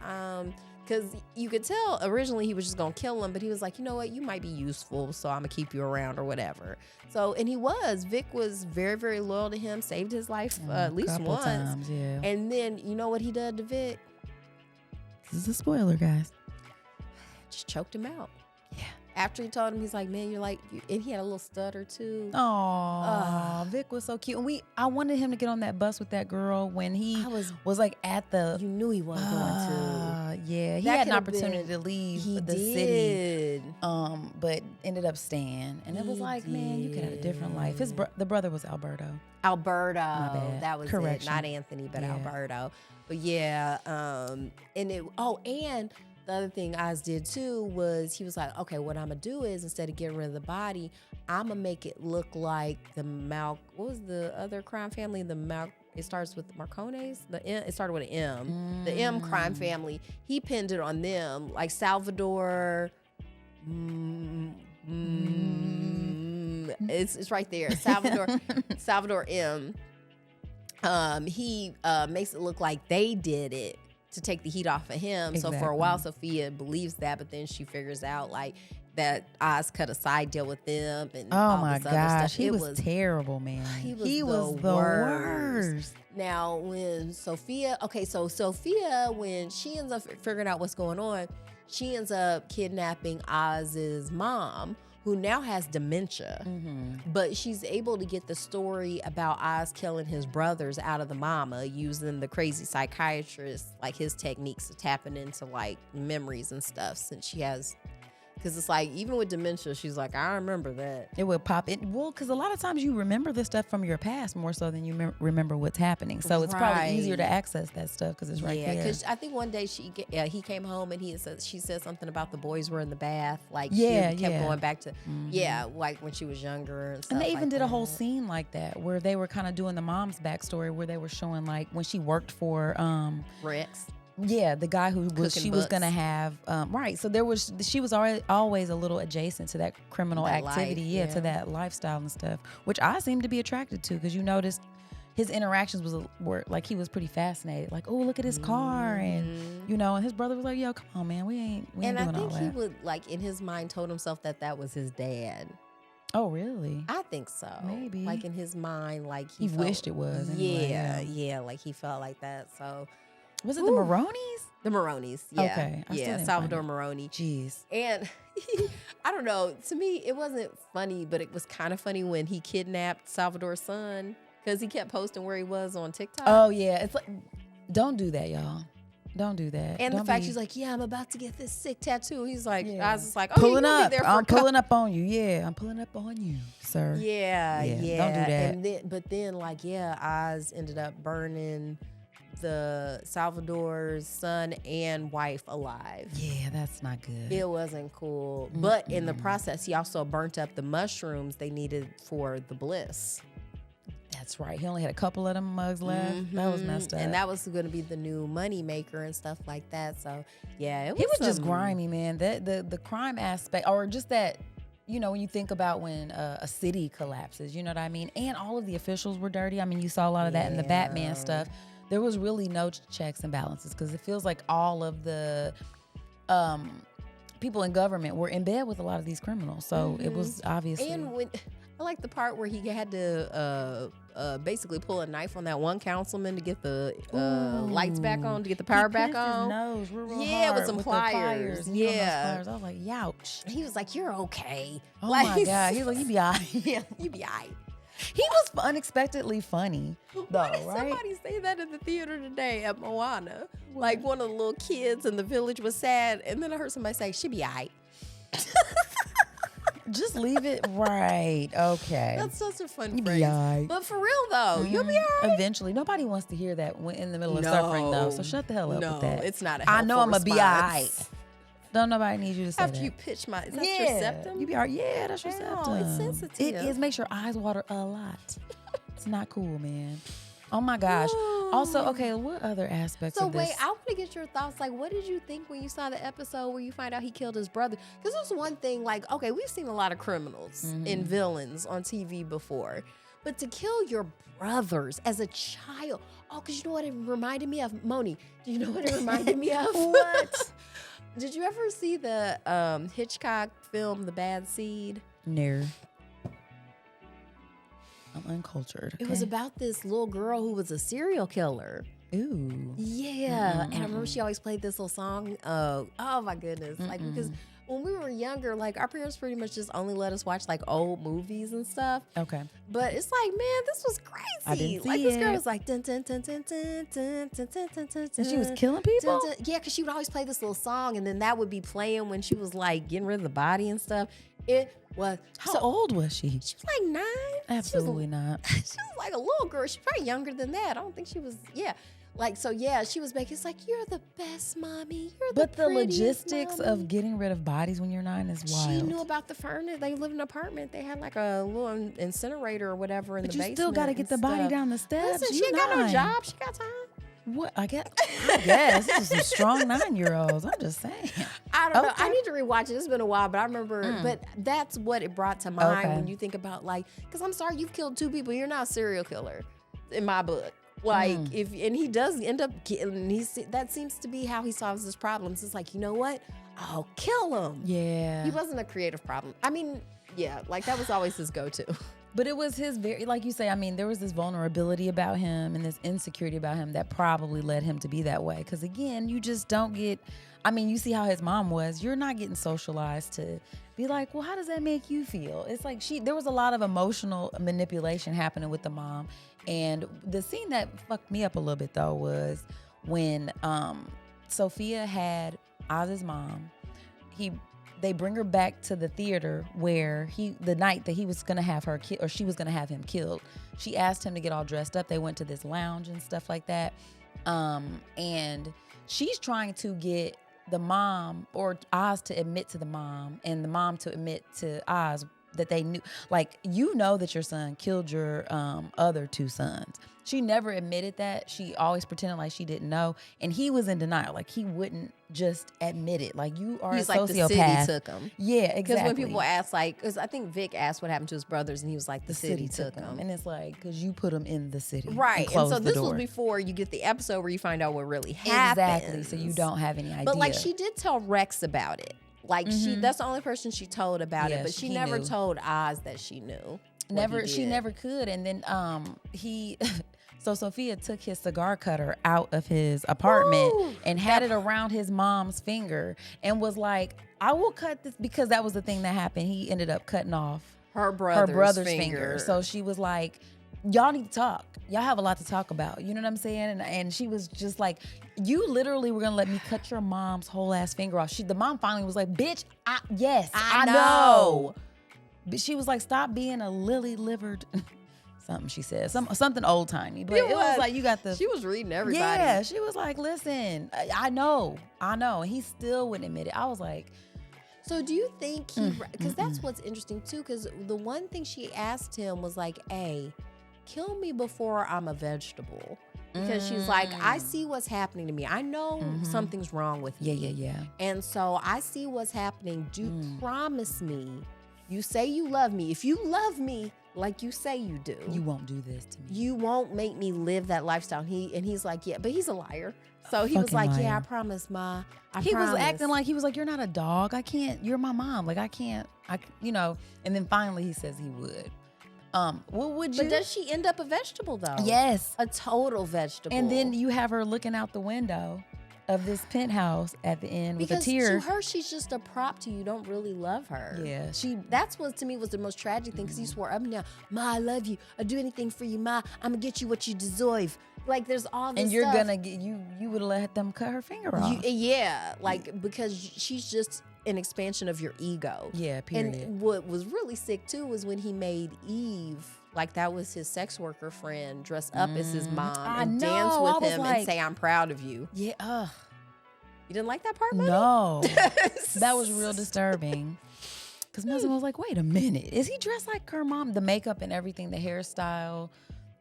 Speaker 2: Because you could tell originally he was just gonna kill him, but he was like, you know what? You might be useful, so I'm gonna keep you around or whatever. So, and he was. Vic was very, very loyal to him, saved his life at least once.
Speaker 3: Times, yeah.
Speaker 2: And then you know what he did to Vic?
Speaker 3: This is a spoiler, guys.
Speaker 2: Just choked him out.
Speaker 3: Yeah.
Speaker 2: After he told him, he's like, man, you're like, and he had a little stutter too.
Speaker 3: Oh, Vic was so cute. And I wanted him to get on that bus with that girl when he was like at the.
Speaker 2: You knew he wasn't going to.
Speaker 3: Yeah, he
Speaker 2: That
Speaker 3: had an
Speaker 2: could've
Speaker 3: opportunity to leave the city, but ended up staying. And it was like, man, you could have a different life. The brother was Alberto.
Speaker 2: Alberto,
Speaker 3: My bad.
Speaker 2: that was
Speaker 3: Correction.
Speaker 2: it, not Anthony, but
Speaker 3: Yeah.
Speaker 2: Alberto. But yeah, and the other thing Oz did too was he was like, okay, what I'm gonna do is instead of getting rid of the body, I'm gonna make it look like what was the other crime family? It starts with Marcones. It started with an M. The M crime family. He pinned it on them, like Salvador. It's right there, Salvador M. He makes it look like they did it to take the heat off of him.
Speaker 3: Exactly.
Speaker 2: So for a while, Sofia believes that, but then she figures out like that Oz cut a side deal with them. And
Speaker 3: Oh
Speaker 2: all
Speaker 3: my
Speaker 2: this other
Speaker 3: gosh,
Speaker 2: stuff.
Speaker 3: he was terrible, man.
Speaker 2: He was the worst. Now, when Sofia, when she ends up figuring out what's going on, she ends up kidnapping Oz's mom, who now has dementia. But she's able to get the story about Oz killing his brothers out of the mama using the crazy psychiatrist, like his techniques of tapping into like memories and stuff, since she has. Because it's like, even with dementia, she's like, I remember that.
Speaker 3: It would pop in. Well, because a lot of times you remember the stuff from your past more so than you remember what's happening. So it's probably easier to access that stuff because it's right there.
Speaker 2: Yeah, because I think one day he came home and she said something about the boys were in the bath. Like, she kept going back to, like when she was younger and stuff.
Speaker 3: And they even
Speaker 2: like
Speaker 3: did
Speaker 2: that.
Speaker 3: a whole scene like that where they were kind of doing the mom's backstory where they were showing like when she worked for
Speaker 2: Rex.
Speaker 3: Yeah, the guy who was
Speaker 2: Cooking
Speaker 3: was
Speaker 2: books.
Speaker 3: gonna have right. So she was always a little adjacent to that criminal
Speaker 2: That
Speaker 3: activity,
Speaker 2: life,
Speaker 3: to that lifestyle and stuff, which I seemed to be attracted to because you noticed his interactions were like he was pretty fascinated. Like, oh, look at his car, and and his brother was like, yo, come on, man, we ain't doing all that.
Speaker 2: And I think he would like in his mind told himself that was his dad.
Speaker 3: Oh, really?
Speaker 2: I think so.
Speaker 3: Maybe.
Speaker 2: Like in his mind, like
Speaker 3: He wished it was. Anyway,
Speaker 2: yeah, like he felt like that. So.
Speaker 3: Was it the Maronis?
Speaker 2: The Maronis, yeah.
Speaker 3: Okay.
Speaker 2: Yeah, Salvador Maroni.
Speaker 3: Jeez.
Speaker 2: And I don't know, to me, it wasn't funny, but it was kind of funny when he kidnapped Salvador's son because he kept posting where he was on TikTok.
Speaker 3: Oh, yeah. It's like, don't do that, y'all. Don't do that.
Speaker 2: And
Speaker 3: don't
Speaker 2: the fact she's like, yeah, I'm about to get this sick tattoo. He's like, I was just like, oh,
Speaker 3: pulling
Speaker 2: you're
Speaker 3: up.
Speaker 2: there for
Speaker 3: I'm pulling up on you. Yeah, I'm pulling up on you, sir.
Speaker 2: Yeah.
Speaker 3: Don't do that.
Speaker 2: But then, Oz ended up burning the Salvador's son and wife alive.
Speaker 3: Yeah, that's not good.
Speaker 2: It wasn't cool. But in the process, he also burnt up the mushrooms they needed for the bliss.
Speaker 3: That's right. He only had a couple of them mugs left. That was messed up.
Speaker 2: And that was going to be the new money maker and stuff like that. So, yeah,
Speaker 3: he was just grimy, man. The crime aspect, or just that, when you think about when a city collapses, you know what I mean? And all of the officials were dirty. I mean, you saw a lot of that in the Batman stuff. There was really no checks and balances because it feels like all of the people in government were in bed with a lot of these criminals. So it was obviously. And
Speaker 2: I like the part where he had to basically pull a knife on that one councilman to get the lights back on, to get the power back on.
Speaker 3: His nose real
Speaker 2: hard
Speaker 3: with
Speaker 2: some pliers.
Speaker 3: Yeah. I was like, youch.
Speaker 2: He was like, you're okay.
Speaker 3: Oh my God. He was like, you be all right.
Speaker 2: Yeah, you be all right.
Speaker 3: He was unexpectedly funny, though,
Speaker 2: Did somebody say that in the theater today at Moana? Like one of the little kids in the village was sad, and then I heard somebody say, she be all right.
Speaker 3: Just leave it right. Okay.
Speaker 2: That's such a fun
Speaker 3: You
Speaker 2: phrase.
Speaker 3: be all right.
Speaker 2: But for real, though, you'll be all right.
Speaker 3: Eventually. Nobody wants to hear that in the middle of suffering, though, so shut the hell up with that.
Speaker 2: No, it's not a
Speaker 3: I know I'm going to be all right.
Speaker 2: response.
Speaker 3: Don't nobody need you to say
Speaker 2: After
Speaker 3: that.
Speaker 2: you pitch is that your septum?
Speaker 3: You be all right. Yeah, that's your septum.
Speaker 2: It's sensitive.
Speaker 3: It is. Makes your eyes water a lot. It's not cool, man. Oh my gosh. Also, okay, what other aspects of this?
Speaker 2: So wait, I want to get your thoughts. Like, what did you think when you saw the episode where you find out he killed his brother? Because it was one thing, like, okay, we've seen a lot of criminals and villains on TV before. But to kill your brothers as a child, because you know what it reminded me of? Moni, do you know what it reminded me of?
Speaker 3: What?
Speaker 2: Did you ever see the Hitchcock film, The Bad Seed?
Speaker 3: No. I'm uncultured. Okay?
Speaker 2: It was about this little girl who was a serial killer.
Speaker 3: Ooh.
Speaker 2: Yeah. And I remember she always played this little song. Oh my goodness. Like, because when we were younger, like our parents pretty much just only let us watch like old movies and stuff.
Speaker 3: Okay.
Speaker 2: But it's like, man, this was crazy.
Speaker 3: I didn't
Speaker 2: like
Speaker 3: see
Speaker 2: this girl
Speaker 3: it.
Speaker 2: was like dun dun dun dun dun dun dun dun dun dun.
Speaker 3: And she was killing people?
Speaker 2: Dun, dun. Yeah, because she would always play this little song, and then that would be playing when she was like getting rid of the body and stuff. It was
Speaker 3: How old was she?
Speaker 2: She was like 9.
Speaker 3: Absolutely not.
Speaker 2: She was like a little girl. She's probably younger than that. I don't think she was. Yeah. Like, so yeah, she was back. It's like, you're the best, mommy. You're the
Speaker 3: But the
Speaker 2: prettiest,
Speaker 3: logistics
Speaker 2: mommy.
Speaker 3: of getting rid of bodies when you're 9 is wild.
Speaker 2: She knew about the furnace. They lived in an apartment. They had like a little incinerator or whatever in
Speaker 3: But
Speaker 2: the basement.
Speaker 3: you still got to get the body
Speaker 2: stuff.
Speaker 3: down the steps.
Speaker 2: Listen, she
Speaker 3: You
Speaker 2: ain't got no
Speaker 3: 9.
Speaker 2: job. She got time.
Speaker 3: What? I guess this is some strong 9-year-olds. I'm just saying.
Speaker 2: I don't know.
Speaker 3: Okay.
Speaker 2: I need to rewatch it. It's been a while, but I remember. But that's what it brought to mind
Speaker 3: Okay.
Speaker 2: when you think about like, because I'm sorry, you've killed 2 people. You're not a serial killer, in my book. Like and he does end up killing. That seems to be how he solves his problems. It's like, you know what? I'll kill him.
Speaker 3: Yeah.
Speaker 2: He wasn't a creative problem. I mean, yeah, like that was always his go-to.
Speaker 3: But it was his very, like you say, I mean, there was this vulnerability about him and this insecurity about him that probably led him to be that way. Because again, you just don't get, I mean, you see how his mom was. You're not getting socialized to be like, well, how does that make you feel? It's like there was a lot of emotional manipulation happening with the mom. And the scene that fucked me up a little bit though was when Sofia had Oz's mom. They bring her back to the theater where the night that he was gonna have her or she was gonna have him killed. She asked him to get all dressed up. They went to this lounge and stuff like that. And she's trying to get the mom or Oz to admit to the mom and the mom to admit to Oz that they knew, like, you know that your son killed your other 2 sons. She never admitted that. She always pretended like she didn't know. And he was in denial. Like, he wouldn't just admit it. Like, you are
Speaker 2: He's
Speaker 3: a
Speaker 2: like
Speaker 3: sociopath.
Speaker 2: the city took him.
Speaker 3: Yeah, exactly.
Speaker 2: Because when people ask, like, because I think Vic asked what happened to his brothers, and he was like, the city took him.
Speaker 3: And it's like, because you put them in the city.
Speaker 2: Right.
Speaker 3: And
Speaker 2: so
Speaker 3: the
Speaker 2: this
Speaker 3: door.
Speaker 2: was before you get the episode where you find out what really happened.
Speaker 3: Exactly. So you don't have any idea.
Speaker 2: But like, she did tell Rex about it. Like, that's the only person she told about it.
Speaker 3: Yeah,
Speaker 2: But she
Speaker 3: he
Speaker 2: never
Speaker 3: knew.
Speaker 2: told Oz that she knew.
Speaker 3: She never could. And then so Sofia took his cigar cutter out of his apartment and had it around his mom's finger and was like, I will cut this, because that was the thing that happened. He ended up cutting off
Speaker 2: her brother's
Speaker 3: finger. So she was like, y'all need to talk. Y'all have a lot to talk about. You know what I'm saying? And she was just like, you literally were gonna let me cut your mom's whole ass finger off. The mom finally was like, bitch, I know. But she was like, stop being a lily-livered something she said. Something old-timey. But it was like, you got the...
Speaker 2: She was reading everybody.
Speaker 3: Yeah, she was like, listen, I know. And he still wouldn't admit it. I was like...
Speaker 2: So do you think he... Because that's what's interesting, too, because the one thing she asked him was like, hey, kill me before I'm a vegetable. Because she's like, I see what's happening to me. I know something's wrong with me.
Speaker 3: Yeah.
Speaker 2: And so I see what's happening. Promise me. You say you love me. If you love me like you say you do,
Speaker 3: you won't do this to me.
Speaker 2: You won't make me live that lifestyle. He's like, yeah, but he's a liar. So he was
Speaker 3: Fucking
Speaker 2: like,
Speaker 3: liar.
Speaker 2: yeah, I promise, Ma.
Speaker 3: He was acting like, he was like, you're not a dog. I can't, you're my mom. Like, and then finally he says he would. What would you?
Speaker 2: But does she end up a vegetable though?
Speaker 3: Yes.
Speaker 2: A total vegetable.
Speaker 3: And then you have her looking out the window of this penthouse at the end with a
Speaker 2: because
Speaker 3: tear.
Speaker 2: to her, she's just a prop to you. You don't really love her.
Speaker 3: Yeah,
Speaker 2: That's what to me was the most tragic thing, because he swore up and down, Ma, I love you. I'll do anything for you, Ma. I'm gonna get you what you deserve. Like, there's all this
Speaker 3: and you're
Speaker 2: stuff.
Speaker 3: gonna get you would have let them cut her finger off.
Speaker 2: Like, because she's just an expansion of your ego.
Speaker 3: Yeah, period.
Speaker 2: And what was really sick too was when he made Eve, like that was his sex worker friend, dress up as his mom and dance with him and say, I'm proud of you.
Speaker 3: Yeah.
Speaker 2: You didn't like that part, buddy?
Speaker 3: No. That was real disturbing. Because my husband was like, wait a minute. Is he dressed like her mom? The makeup and everything, the hairstyle.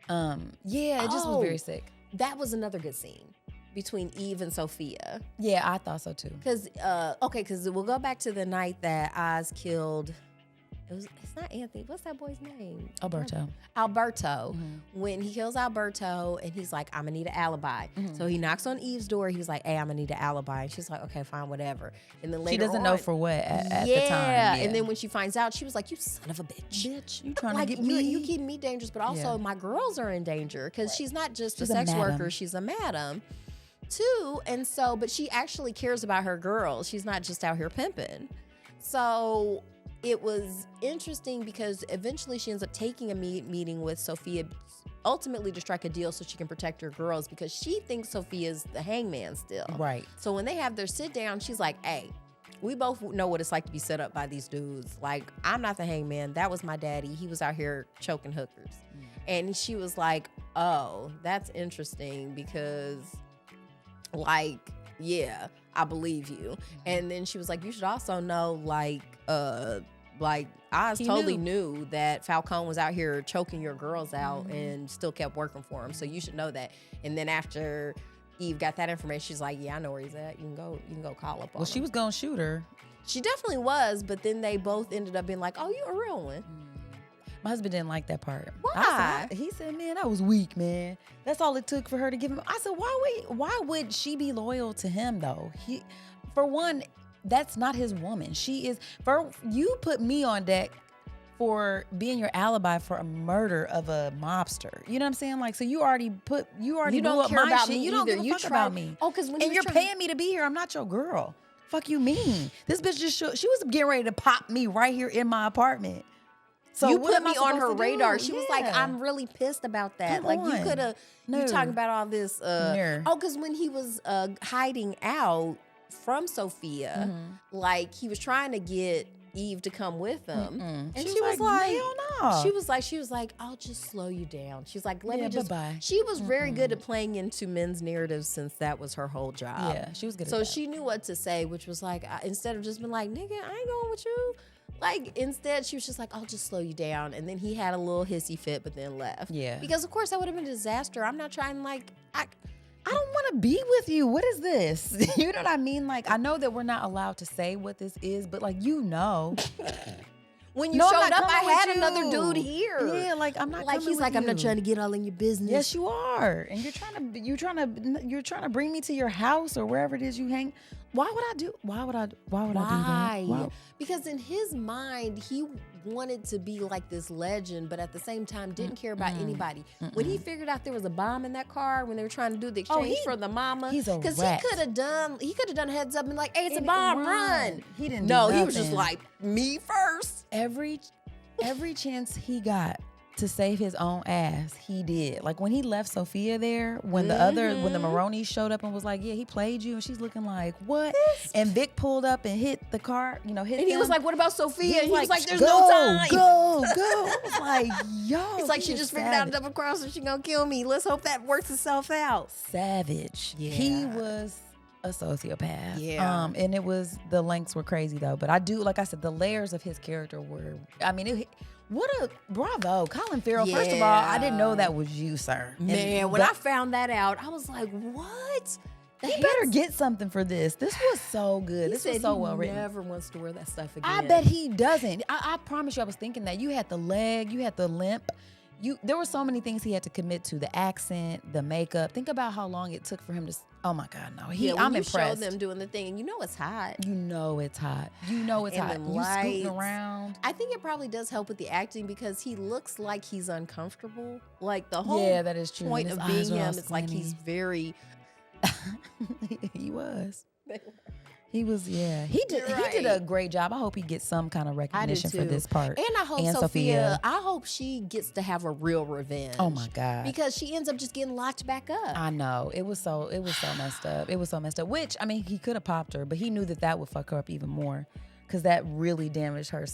Speaker 3: It just was very sick.
Speaker 2: That was another good scene between Eve and Sofia.
Speaker 3: Yeah, I thought so too.
Speaker 2: Because we'll go back to the night that Oz killed. It's not Anthony. What's that boy's name?
Speaker 3: Alberto.
Speaker 2: When he kills Alberto and he's like, I'm gonna need an alibi. So he knocks on Eve's door. He was like, hey, I'm gonna need an alibi. And she's like, okay, fine, whatever. And then later
Speaker 3: she doesn't know for what at the time.
Speaker 2: Yeah. And then when she finds out, she was like, you son of a bitch.
Speaker 3: Bitch, you trying
Speaker 2: like,
Speaker 3: to get me?
Speaker 2: You keeping me dangerous, but also my girls are in danger, because she's not just a sex worker. She's a madam too. And so, but she actually cares about her girls. She's not just out here pimping. So it was interesting because eventually she ends up taking a meeting with Sofia, ultimately to strike a deal so she can protect her girls because she thinks Sofia's the hangman still.
Speaker 3: Right.
Speaker 2: So when they have their sit down, she's like, hey, we both know what it's like to be set up by these dudes. Like, I'm not the hangman. That was my daddy. He was out here choking hookers. And she was like, oh, that's interesting because, like, yeah, I believe you. And then she was like, you should also know, like I totally knew that Falcone was out here choking your girls out and still kept working for him. So you should know that. And then after Eve got that information, she's like, yeah, I know where he's at. You can go call up on him.
Speaker 3: She was gonna shoot her.
Speaker 2: She definitely was, but then they both ended up being like, oh, you a real one.
Speaker 3: My husband didn't like that part.
Speaker 2: Why?
Speaker 3: He said, man, that was weak, man. That's all it took for her to give him. I said, why would she be loyal to him though? For one, that's not his woman. You put me on deck for being your alibi for a murder of a mobster. You know what I'm saying? Like, so you already
Speaker 2: don't care about me
Speaker 3: You don't
Speaker 2: either.
Speaker 3: give a
Speaker 2: You
Speaker 3: fuck
Speaker 2: tried-
Speaker 3: about me.
Speaker 2: Oh, because when
Speaker 3: you're paying me to be here, I'm not your girl. Fuck you mean? This bitch she was getting ready to pop me right here in my apartment. So
Speaker 2: you
Speaker 3: what
Speaker 2: put
Speaker 3: am I
Speaker 2: me on
Speaker 3: supposed
Speaker 2: her
Speaker 3: to do?
Speaker 2: radar. She was like,
Speaker 3: Yeah.
Speaker 2: I'm really pissed about that.
Speaker 3: Come
Speaker 2: like
Speaker 3: on.
Speaker 2: you could have,
Speaker 3: No.
Speaker 2: you talking about all this.
Speaker 3: No.
Speaker 2: Oh, because when he was hiding out from Sophia, like he was trying to get Eve to come with him. And she was like,
Speaker 3: hell no.
Speaker 2: She was like, I'll just slow you down. She's like, let me
Speaker 3: Yeah,
Speaker 2: just.
Speaker 3: bye-bye.
Speaker 2: She was very good at playing into men's narratives since that was her whole job.
Speaker 3: Yeah, she was good at
Speaker 2: So
Speaker 3: that.
Speaker 2: she knew what to say, which was like, instead of just being like, nigga, I ain't going with you. Like, instead, she was just like, I'll just slow you down. And then he had a little hissy fit, but then left.
Speaker 3: Yeah.
Speaker 2: Because, of course, that would have been a disaster. I'm not trying, like,
Speaker 3: I don't want to be with you. What is this? You know what I mean? Like, I know that we're not allowed to say what this is, but like, you know.
Speaker 2: When you
Speaker 3: No, I'm
Speaker 2: showed
Speaker 3: not
Speaker 2: up, I
Speaker 3: coming
Speaker 2: had
Speaker 3: with
Speaker 2: another
Speaker 3: you.
Speaker 2: dude here.
Speaker 3: Yeah, like I'm not
Speaker 2: Like
Speaker 3: coming
Speaker 2: he's
Speaker 3: with
Speaker 2: like, I'm not
Speaker 3: you.
Speaker 2: trying to get all in your business.
Speaker 3: Yes, you are, and you're trying to bring me to your house or wherever it is you hang. Why would I do that? Why?
Speaker 2: Because in his mind, he wanted to be like this legend, but at the same time didn't care about anybody. When he figured out there was a bomb in that car when they were trying to do the exchange for the mama,
Speaker 3: he's a
Speaker 2: because
Speaker 3: rat.
Speaker 2: he could have done heads up and like, hey, it's a
Speaker 3: And
Speaker 2: bomb,
Speaker 3: run.
Speaker 2: run.
Speaker 3: He didn't.
Speaker 2: No,
Speaker 3: do
Speaker 2: he was just
Speaker 3: nothing.
Speaker 2: like, me first.
Speaker 3: Every chance he got to save his own ass, he did. Like when he left Sofia there, when the Maronis showed up and was like, yeah, he played you, and she's looking like, what? And Vic pulled up and hit the car, hit
Speaker 2: And he was
Speaker 3: them.
Speaker 2: like, what about Sophia? And he was like, there's
Speaker 3: go,
Speaker 2: no time.
Speaker 3: Go. I was like, yo.
Speaker 2: It's like
Speaker 3: he
Speaker 2: she
Speaker 3: is
Speaker 2: just figured out a
Speaker 3: savage.
Speaker 2: double cross and she gonna kill me. Let's hope that works itself out.
Speaker 3: Savage.
Speaker 2: Yeah.
Speaker 3: He was a sociopath.
Speaker 2: Yeah.
Speaker 3: And the lengths were crazy though. But I do, like I said, the layers of his character were, bravo. Colin Farrell, first of all, I didn't know that was you, sir.
Speaker 2: Man, when I found that out, I was like, what?
Speaker 3: He better get something for this. This was so good. This was so well written.
Speaker 2: He never wants to wear that stuff again.
Speaker 3: I bet he doesn't. I promise you, I was thinking that. You had the leg, you had the limp. There were so many things he had to commit to. The accent, the makeup. Think about how long it took for him to. Oh my God, no. I'm impressed.
Speaker 2: Show them doing the thing, and you know it's hot.
Speaker 3: You know it's hot. You know it's
Speaker 2: And
Speaker 3: hot.
Speaker 2: them
Speaker 3: You scooting
Speaker 2: lights.
Speaker 3: around.
Speaker 2: I think it probably does help with the acting because he looks like he's uncomfortable. Like the whole
Speaker 3: that is true.
Speaker 2: point
Speaker 3: And
Speaker 2: of
Speaker 3: his
Speaker 2: being
Speaker 3: eyes are all
Speaker 2: him, it's like he's
Speaker 3: squinty.
Speaker 2: very.
Speaker 3: He was. He was, yeah. He did a great job. I hope he gets some kind of recognition for this part.
Speaker 2: And I hope Sophia, I hope she gets to have a real revenge.
Speaker 3: Oh my God.
Speaker 2: Because she ends up just getting locked back up.
Speaker 3: I know. It was so messed up. It was so messed up. Which, I mean, he could have popped her, but he knew that would fuck her up even more. Because that really damaged her,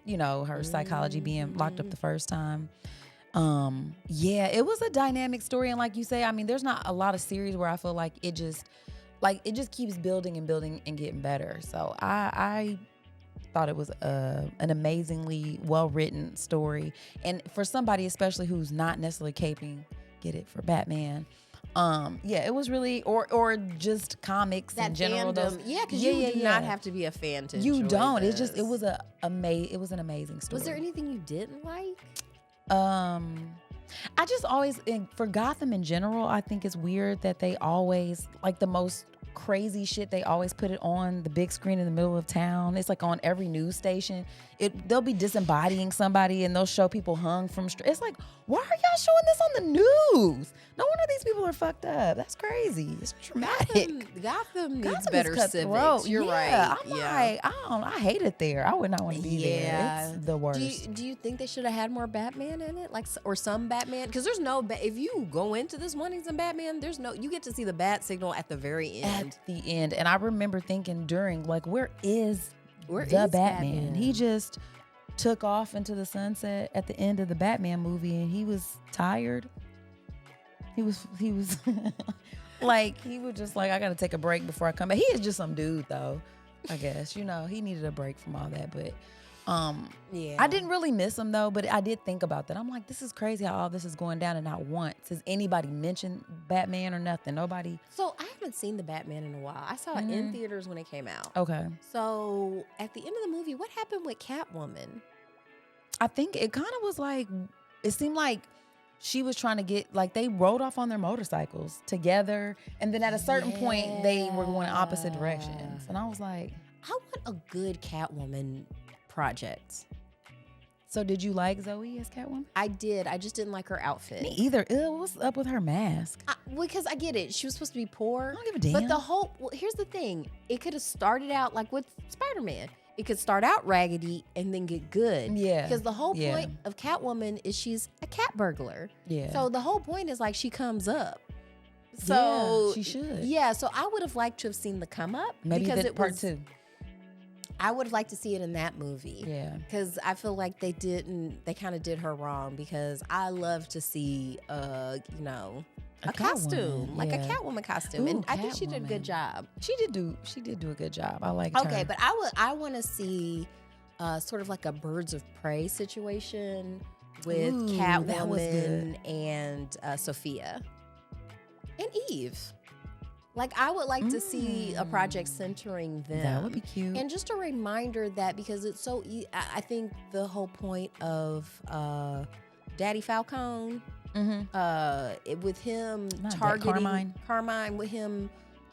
Speaker 3: her psychology being locked up the first time. It was a dynamic story. And like you say, I mean, there's not a lot of series where I feel like it just keeps building and building and getting better. So I thought it was an amazingly well-written story. And for somebody especially who's not necessarily caping, get it, for Batman. It was really, or just comics in general.
Speaker 2: Because you do not have to be a fan to
Speaker 3: You
Speaker 2: enjoy
Speaker 3: don't.
Speaker 2: this.
Speaker 3: It was an amazing story.
Speaker 2: Was there anything you didn't like?
Speaker 3: I just always, for Gotham in general, I think it's weird that they always, like, the most crazy shit. They always put it on the big screen in the middle of town. It's like on every news station. They'll be disembodying somebody and they'll show people hung from it's like, why are y'all showing this on the news? No wonder these people are fucked up. That's crazy. It's traumatic.
Speaker 2: Gotham needs better civics. You're right.
Speaker 3: I'm like, I hate it there. I would not want to be there. It's the worst.
Speaker 2: Do you think they should have had more Batman in it? Like, or some Batman? Because there's no, if you go into this wanting some Batman, you get to see the bat signal at the very end.
Speaker 3: At the end. And I remember thinking during, like, where is the Batman? He just took off into the sunset at the end of the Batman movie, and he was tired. He was like, he was just like, I gotta take a break before I come back. He is just some dude though, I guess. You know, he needed a break from all that. But I didn't really miss him though, but I did think about that. I'm like, this is crazy how all this is going down, and not once has anybody mentioned Batman or nothing. Nobody.
Speaker 2: So I haven't seen the Batman in a while. I saw it in theaters when it came out.
Speaker 3: Okay.
Speaker 2: So at the end of the movie, what happened with Catwoman?
Speaker 3: I think it kind of was like, it seemed like she was trying to get, like, they rode off on their motorcycles together, and then at a certain point they were going opposite directions, and I was like,
Speaker 2: I want a good Catwoman project.
Speaker 3: So did you like Zoe as Catwoman?
Speaker 2: I did. I just didn't like her outfit.
Speaker 3: Me either. Ew, what's up with her mask?
Speaker 2: Because I get it. She was supposed to be poor.
Speaker 3: I don't give a damn.
Speaker 2: But here's the thing. It could have started out like with Spider-Man. It could start out raggedy and then get good.
Speaker 3: Yeah.
Speaker 2: Because the whole point of Catwoman is she's a cat burglar.
Speaker 3: Yeah.
Speaker 2: So the whole point is like she comes up. So
Speaker 3: she should.
Speaker 2: Yeah. So I would have liked to have seen the come up.
Speaker 3: Maybe
Speaker 2: because
Speaker 3: it part 2.
Speaker 2: I would have liked to see it in that movie.
Speaker 3: Yeah.
Speaker 2: Because I feel like they kind of did her wrong, because I love to see, a costume, like a Catwoman costume. And I think she did a good job.
Speaker 3: She did do a good job. I liked her.
Speaker 2: Okay, but I want to see sort of like a Birds of Prey situation with Catwoman and Sophia and Eve. Like, I would like to see a project centering them.
Speaker 3: That would be cute.
Speaker 2: And just a reminder that, because it's so, I think the whole point of Daddy Falcone, with him targeting Carmine, with him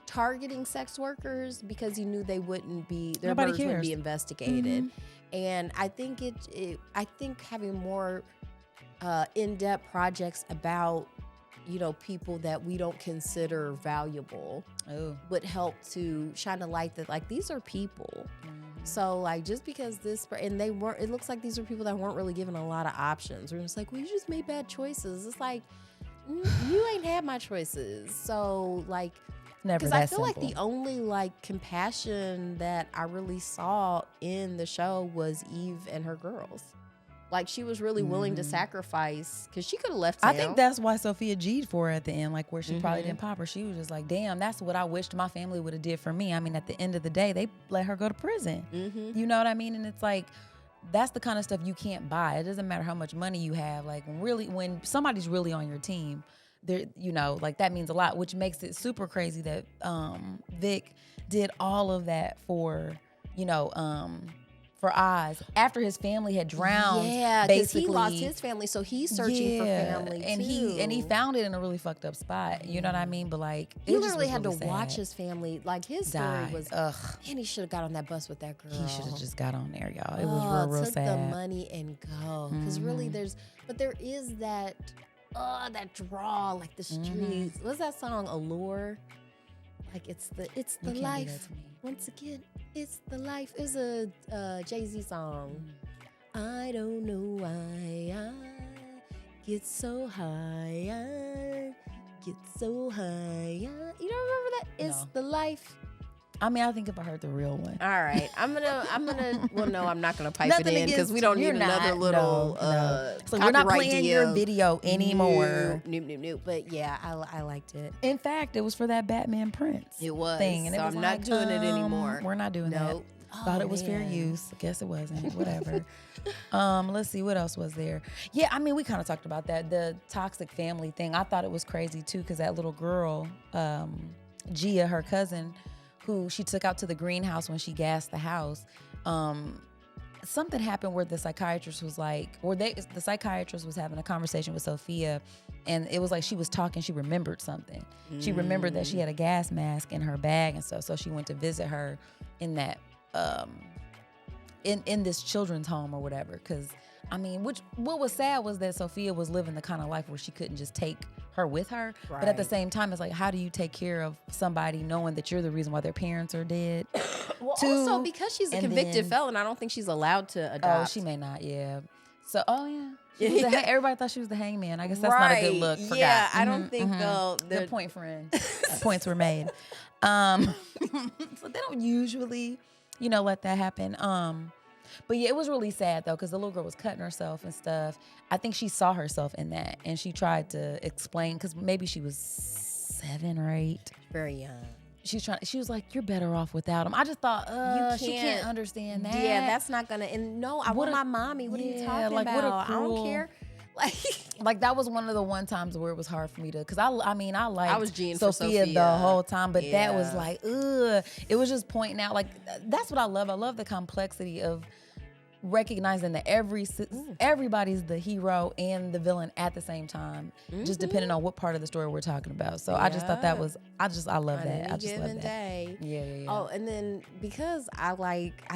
Speaker 2: targeting sex workers because he knew their murders wouldn't be investigated. And I think I think having more in-depth projects about, people that we don't consider valuable would help to shine a light that, like, these are people. So, like, just because it looks like these are people that weren't really given a lot of options. We're just like, well, you just made bad choices. It's like, you ain't had my choices. So, like, because I feel like the only, like, compassion that I really saw in the show was Eve and her girls. Like, she was really willing to sacrifice, because she could have left town.
Speaker 3: I think that's why Sophia G'd for her at the end, like, where she probably didn't pop her. She was just like, damn, that's what I wished my family would have did for me. I mean, at the end of the day, they let her go to prison. You know what I mean? And it's like, that's the kind of stuff you can't buy. It doesn't matter how much money you have. Like, when somebody's really on your team, like, that means a lot, which makes it super crazy that Vic did all of that for Oz after his family had drowned.
Speaker 2: Yeah, because he lost his family, so he's searching for family
Speaker 3: and
Speaker 2: too.
Speaker 3: he found it in a really fucked up spot. You know what I mean? But, like,
Speaker 2: he literally had to watch his family. Like, his story was, and he should have got on that bus with that girl.
Speaker 3: He should have just got on there, y'all. It was real
Speaker 2: took
Speaker 3: sad.
Speaker 2: The money and go, because really there is that draw, like the streets. What's that song, Allure? Like, it's the life. Once again, it's the life. It's a Jay-Z song. I don't know why I get so high. I get so high. You don't remember that? It's the life.
Speaker 3: I mean, I think if I heard the real one.
Speaker 2: All right. I'm gonna well, no, I'm not gonna pipe it in, because we don't need another little
Speaker 3: So we're not playing your video anymore.
Speaker 2: Nope. But yeah, I liked it.
Speaker 3: In fact, it was for that Batman Prince.
Speaker 2: It was.
Speaker 3: Thing, and
Speaker 2: so
Speaker 3: it was
Speaker 2: I'm not doing it anymore.
Speaker 3: We're not doing that. Thought it was fair use. I guess it wasn't. Whatever. Let's see, what else was there? Yeah, I mean, we kind of talked about that. The toxic family thing. I thought it was crazy too, because that little girl, Gia, her cousin, who she took out to the greenhouse when she gassed the house, something happened where the psychiatrist was like, the psychiatrist was having a conversation with Sofia, and it was like she was talking, she remembered something. She remembered that she had a gas mask in her bag and stuff, so she went to visit her in that, in this children's home or whatever. Because, I mean, what was sad was that Sofia was living the kind of life where she couldn't just take her with her. Right. But at the same time, it's like, how do you take care of somebody knowing that you're the reason why their parents are dead?
Speaker 2: Well, also because she's a convicted felon, I don't think she's allowed to adopt.
Speaker 3: Oh, she may not, yeah. So, everybody thought she was the hangman. I guess that's not a good look. Forgot.
Speaker 2: Yeah, I don't think they'll.
Speaker 3: Good point, friend. Points were made. So they don't usually, let that happen. But yeah, it was really sad though, because the little girl was cutting herself and stuff. I think she saw herself in that, and she tried to explain, because maybe she was 7 or 8.
Speaker 2: Very young.
Speaker 3: She was like, "You're better off without him." I just thought, she can't understand that.
Speaker 2: Yeah, that's not gonna. And no, I want my mommy. What are you talking about? I don't care.
Speaker 3: Like that was one of the times where it was hard for me to, because I liked
Speaker 2: was Gene
Speaker 3: Sofia the whole time, but that was like, it was just pointing out, like, that's what I love. I love the complexity of recognizing that everybody's the hero and the villain at the same time, just depending on what part of the story we're talking about. So I just thought that was, I love that. I just love that.
Speaker 2: Day.
Speaker 3: Yeah.
Speaker 2: Oh, and then because I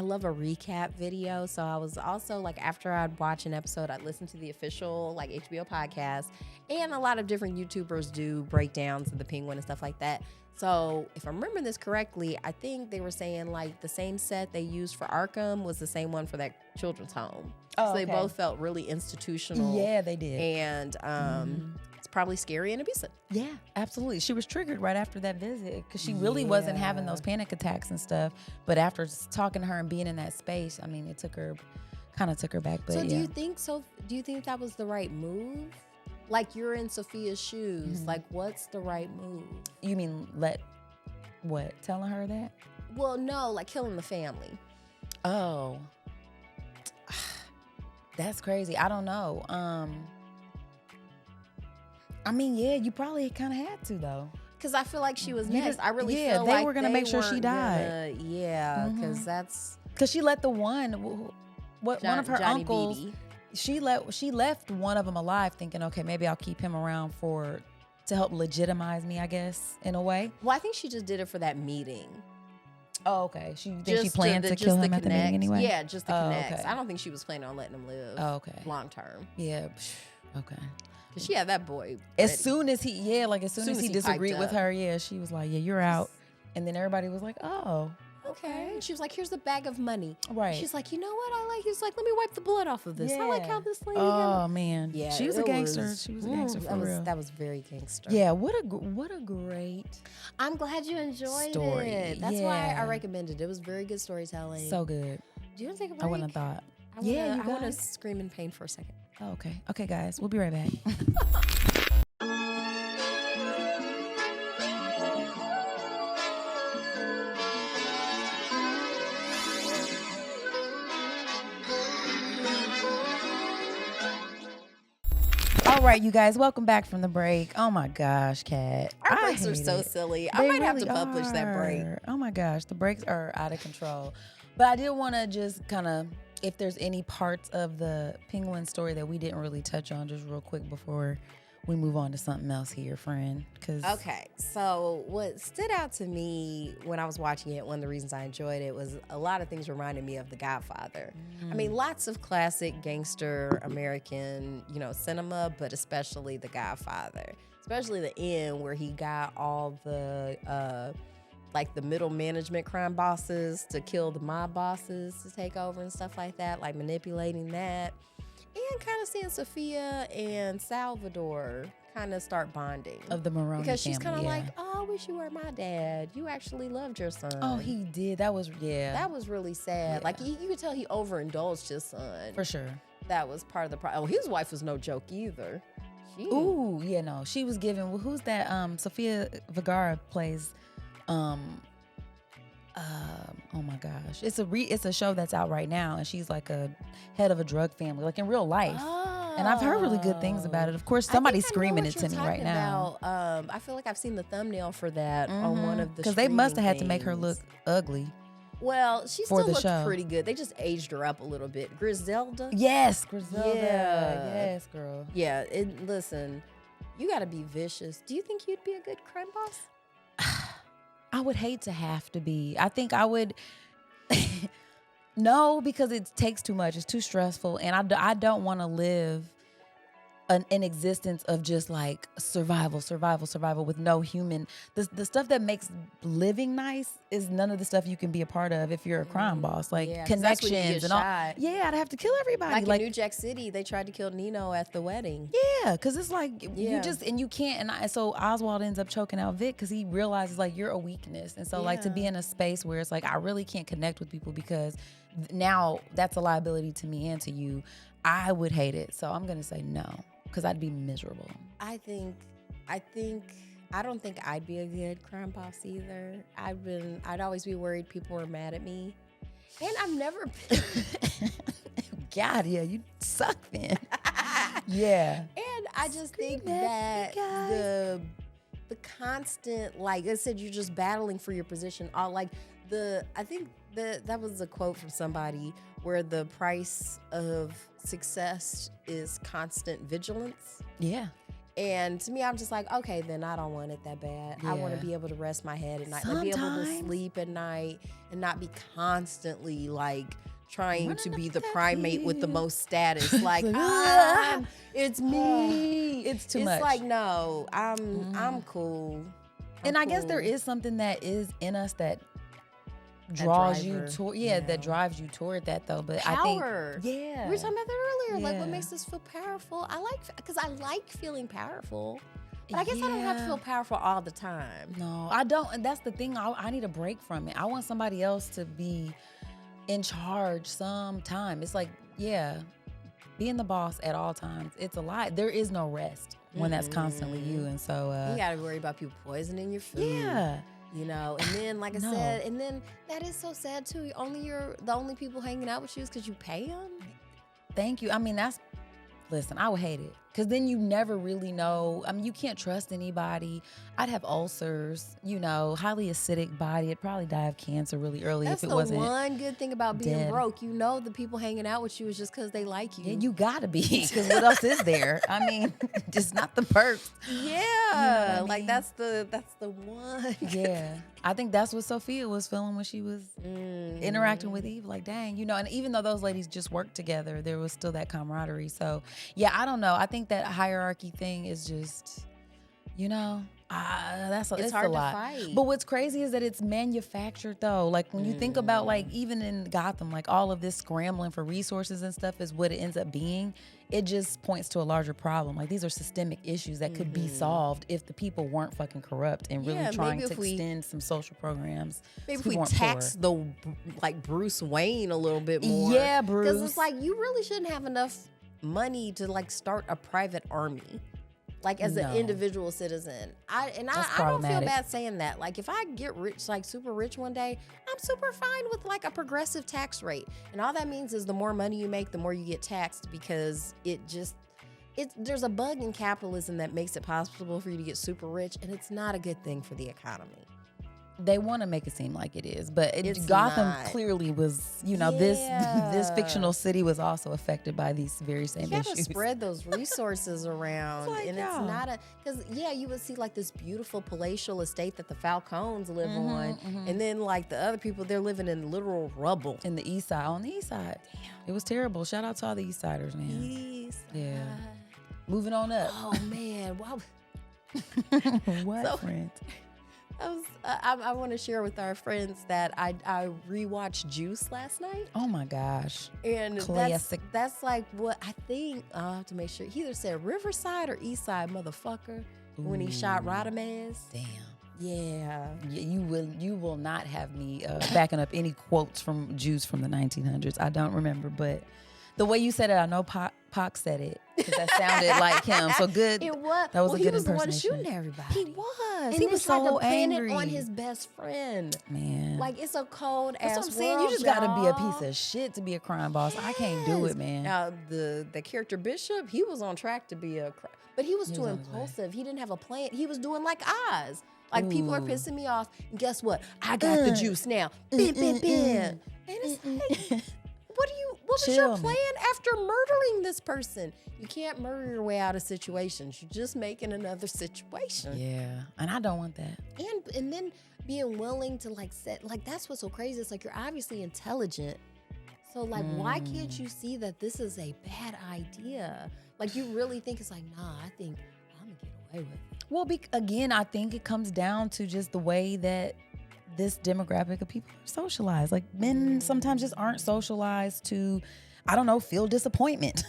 Speaker 2: love a recap video, so I was also like, after I'd watch an episode, I'd listen to the official like HBO podcast, and a lot of different YouTubers do breakdowns of the Penguin and stuff like that. So if I'm remembering this correctly, I think they were saying like the same set they used for Arkham was the same one for that children's home. So they both felt really institutional.
Speaker 3: Yeah, they did.
Speaker 2: And it's probably scary and abusive.
Speaker 3: Yeah, absolutely. She was triggered right after that visit, because she really wasn't having those panic attacks and stuff. But after talking to her and being in that space, I mean, it kind of took her back. But
Speaker 2: do you think that was the right move? Like, you're in Sofia's shoes. Like, what's the right move?
Speaker 3: You mean telling her that?
Speaker 2: Well, no, like killing the family.
Speaker 3: Oh. That's crazy. I don't know. I mean, yeah, you probably kind of had to, though.
Speaker 2: Because I feel like she was next. I really feel like
Speaker 3: they were going to make sure she died.
Speaker 2: Because that's...
Speaker 3: Because she let one of her
Speaker 2: Johnny
Speaker 3: uncles...
Speaker 2: Beatty.
Speaker 3: She left one of them alive, thinking, okay, maybe I'll keep him around to help legitimize me, I guess, in a way.
Speaker 2: Well, I think she just did it for that meeting.
Speaker 3: Oh, okay. She planned to kill him at the meeting anyway?
Speaker 2: Yeah, just the connects.
Speaker 3: Okay.
Speaker 2: I don't think she was planning on letting him live long term.
Speaker 3: Yeah, okay.
Speaker 2: Because she had that boy
Speaker 3: As soon as he disagreed with her, she was like, yeah, you're out. And then everybody was like, oh.
Speaker 2: Okay. And she was like, here's the bag of money.
Speaker 3: Right.
Speaker 2: She's like, you know what I like? He's like, let me wipe the blood off of this.
Speaker 3: Yeah.
Speaker 2: I like how this lady.
Speaker 3: Oh, man.
Speaker 2: Yeah.
Speaker 3: She was a gangster. She was a gangster for real.
Speaker 2: That was very gangster.
Speaker 3: Yeah. What a great
Speaker 2: I'm glad you enjoyed
Speaker 3: story.
Speaker 2: it. That's why I recommended it. It was very good storytelling.
Speaker 3: So good.
Speaker 2: Do you want to take a break?
Speaker 3: I wouldn't have thought.
Speaker 2: I want to scream in pain for a second.
Speaker 3: Oh, okay. Okay, guys. We'll be right back. All right, you guys, welcome back from the break. Oh my gosh, Kat.
Speaker 2: Our breaks are so silly. I might have to publish that break.
Speaker 3: Oh my gosh, the breaks are out of control. But I did want to just kind of, if there's any parts of the Penguin story that we didn't really touch on, just real quick before we move on to something else here, friend.
Speaker 2: Okay, so what stood out to me when I was watching it, one of the reasons I enjoyed it was a lot of things reminded me of The Godfather. I mean, lots of classic gangster American, cinema, but especially The Godfather. Especially the end where he got all the, the middle management crime bosses to kill the mob bosses to take over and stuff like that, like manipulating that. And kind of seeing Sofia and Salvador kind of start bonding.
Speaker 3: Of the Maroney
Speaker 2: because she's kind of
Speaker 3: family,
Speaker 2: like, oh, I wish you were my dad. You actually loved your son.
Speaker 3: Oh, he did. That was
Speaker 2: really sad.
Speaker 3: Yeah.
Speaker 2: Like, you could tell he overindulged his son.
Speaker 3: For sure.
Speaker 2: That was part of the problem. Oh, his wife was no joke either.
Speaker 3: Ooh, yeah, no. She was giving, who's that? Sofia Vergara plays, oh my gosh, it's a show that's out right now, and she's like a head of a drug family, like in real life. And I've heard really good things about it. Of course, somebody's screaming it to me right now.
Speaker 2: I feel like I've seen the thumbnail for that on one of the.
Speaker 3: Because they must have had to make her look ugly.
Speaker 2: Well, she
Speaker 3: for
Speaker 2: still
Speaker 3: the
Speaker 2: looks
Speaker 3: show.
Speaker 2: pretty good. They just aged her up a little bit. Griselda.
Speaker 3: Yes, Griselda.
Speaker 2: Yeah.
Speaker 3: Yes, girl.
Speaker 2: Yeah. Listen, you got to be vicious. Do you think you'd be a good crime boss?
Speaker 3: I would hate to have to be. I think I would. No, because it takes too much. It's too stressful. And I don't want to live an existence of just like survival with no human. The stuff that makes living nice is none of the stuff you can be a part of if you're a crime boss. Like
Speaker 2: 'cause that's when you
Speaker 3: connections
Speaker 2: get
Speaker 3: and all.
Speaker 2: shot.
Speaker 3: Yeah, I'd have to kill everybody.
Speaker 2: Like in New Jack City, they tried to kill Nino at the wedding.
Speaker 3: Yeah, because it's like you just, and you can't. So Oswald ends up choking out Vic because he realizes like you're a weakness. And so like to be in a space where it's like I really can't connect with people because now that's a liability to me and to you. I would hate it. So I'm going to say no because I'd be miserable.
Speaker 2: I don't think I'd be a good crime boss either. I'd always be worried people were mad at me. And I've never been.
Speaker 3: God, yeah, you suck then. Yeah.
Speaker 2: And I just think
Speaker 3: at
Speaker 2: that
Speaker 3: me,
Speaker 2: the constant, like I said, you're just battling for your position. I think that was a quote from somebody where the price of success is constant vigilance.
Speaker 3: Yeah.
Speaker 2: And to me, I'm just like, okay, then I don't want it that bad. I want
Speaker 3: Yeah.
Speaker 2: to be able to rest my head at night, like, be able to
Speaker 3: Sometimes.
Speaker 2: sleep at night and not be constantly like trying
Speaker 3: Running
Speaker 2: to be
Speaker 3: up
Speaker 2: the
Speaker 3: that
Speaker 2: primate with the
Speaker 3: hill.
Speaker 2: most status. Like,
Speaker 3: like,
Speaker 2: it's me.
Speaker 3: It's too
Speaker 2: It's
Speaker 3: much.
Speaker 2: like, no, I'm cool.
Speaker 3: And I guess
Speaker 2: cool.
Speaker 3: there is something that is in us that draws you
Speaker 2: driver.
Speaker 3: toward,
Speaker 2: Yeah.
Speaker 3: that drives you toward that though. But
Speaker 2: Power.
Speaker 3: I think, yeah.
Speaker 2: We were talking about that earlier. Like, what
Speaker 3: Yeah.
Speaker 2: makes us feel powerful? Because I like feeling powerful. But I guess I don't have to
Speaker 3: Yeah.
Speaker 2: feel powerful all the time.
Speaker 3: No, I don't. And that's the thing. I need a break from it. I want somebody else to be in charge sometime. It's like, yeah, being the boss at all times. It's a lot. There is no rest when that's constantly you. And so,
Speaker 2: You gotta worry about people poisoning your food.
Speaker 3: yeah.
Speaker 2: You know, and then like I
Speaker 3: No.
Speaker 2: said, and then that is so sad too. The only people hanging out with you is because you pay them.
Speaker 3: Thank you. I mean, listen, I would hate it. Because then you never really know. I mean, you can't trust anybody. I'd have ulcers, highly acidic body. I'd probably die of cancer really early
Speaker 2: That's
Speaker 3: if it
Speaker 2: the
Speaker 3: wasn't.
Speaker 2: one good thing about being
Speaker 3: dead.
Speaker 2: broke. You know, the people hanging out with you is just because they like you.
Speaker 3: Yeah, you gotta be. Because what else is there? I mean, just not the perks.
Speaker 2: Yeah,
Speaker 3: what I
Speaker 2: like
Speaker 3: mean?
Speaker 2: that's the one.
Speaker 3: Yeah. I think that's what Sofia was feeling when she was interacting with Eve. Like, dang, and even though those ladies just worked together, there was still that camaraderie. So, yeah, I don't know. I think that hierarchy thing is just, it's
Speaker 2: hard
Speaker 3: a
Speaker 2: to
Speaker 3: lot.
Speaker 2: fight.
Speaker 3: But what's crazy is that it's manufactured, though. Like, when you think about, like, even in Gotham, like, all of this scrambling for resources and stuff is what it ends up being. It just points to a larger problem. Like, these are systemic issues that could be solved if the people weren't fucking corrupt and really trying to extend some social programs.
Speaker 2: Maybe if
Speaker 3: so
Speaker 2: we
Speaker 3: people weren't
Speaker 2: tax
Speaker 3: poor.
Speaker 2: Bruce Wayne a little bit more.
Speaker 3: Yeah,
Speaker 2: Because
Speaker 3: Bruce.
Speaker 2: it's like you really shouldn't have enough money to like start a private army. Like as an
Speaker 3: No.
Speaker 2: individual citizen. I don't feel
Speaker 3: problematic.
Speaker 2: bad saying that. Like if I get rich, like super rich one day, I'm super fine with like a progressive tax rate. And all that means is the more money you make, the more you get taxed because there's a bug in capitalism that makes it possible for you to get super rich, and it's not a good thing for the economy.
Speaker 3: They want to make it seem like it is, but
Speaker 2: It's
Speaker 3: Gotham
Speaker 2: not.
Speaker 3: clearly was, this
Speaker 2: Yeah.
Speaker 3: fictional city was also affected by these very same
Speaker 2: You gotta
Speaker 3: issues.
Speaker 2: spread those resources around,
Speaker 3: like,
Speaker 2: and
Speaker 3: y'all.
Speaker 2: it's not because you would see like this beautiful palatial estate that the Falcones live on, and then like the other people, they're living in literal rubble.
Speaker 3: On the east side. Damn. It was terrible. Shout out to all the east siders, man. Yeah. Moving on up.
Speaker 2: Oh man, wow.
Speaker 3: What,
Speaker 2: So-
Speaker 3: friend?
Speaker 2: I want to share with our friends that I rewatched Juice last night,
Speaker 3: Oh my gosh.
Speaker 2: and
Speaker 3: Classic.
Speaker 2: that's like what I think. I'll have to make sure. He either said Riverside or East Side, motherfucker, when he shot Rodamez.
Speaker 3: Damn.
Speaker 2: Yeah.
Speaker 3: You will not have me backing up any quotes from Jews from the 1900s. I don't remember, but the way you said it, I know Pac said it because that sounded like him. So good.
Speaker 2: It was.
Speaker 3: That was a
Speaker 2: he
Speaker 3: good
Speaker 2: was the one
Speaker 3: impersonation.
Speaker 2: shooting everybody.
Speaker 3: He was.
Speaker 2: And
Speaker 3: He
Speaker 2: then
Speaker 3: was
Speaker 2: tried
Speaker 3: so
Speaker 2: to pin
Speaker 3: angry.
Speaker 2: it on his best friend.
Speaker 3: Man.
Speaker 2: Like it's a cold
Speaker 3: That's
Speaker 2: ass
Speaker 3: what I'm saying.
Speaker 2: world,
Speaker 3: You just got to be a
Speaker 2: y'all.
Speaker 3: piece of shit to be a crime boss. I can't do
Speaker 2: Yes.
Speaker 3: it, man.
Speaker 2: Now the character Bishop, he was on track to be but he was too
Speaker 3: was on his way.
Speaker 2: impulsive. He didn't have a plan. He was doing like Oz. Like, people are pissing me off. And guess what? I got the juice now. Bam, bam, bam. And it's like, what was your plan after murdering this person? You can't murder your way out of situations. You're just making another situation.
Speaker 3: Yeah, and I don't want that.
Speaker 2: And then being willing to that's what's so crazy. It's like, you're obviously intelligent. So like, why can't you see that this is a bad idea? Like, you really think it's like, nah, I think I'm gonna get away with it.
Speaker 3: Well, again, I think it comes down to just the way that this demographic of people are socialized. Like, men sometimes just aren't socialized to, I don't know, feel disappointment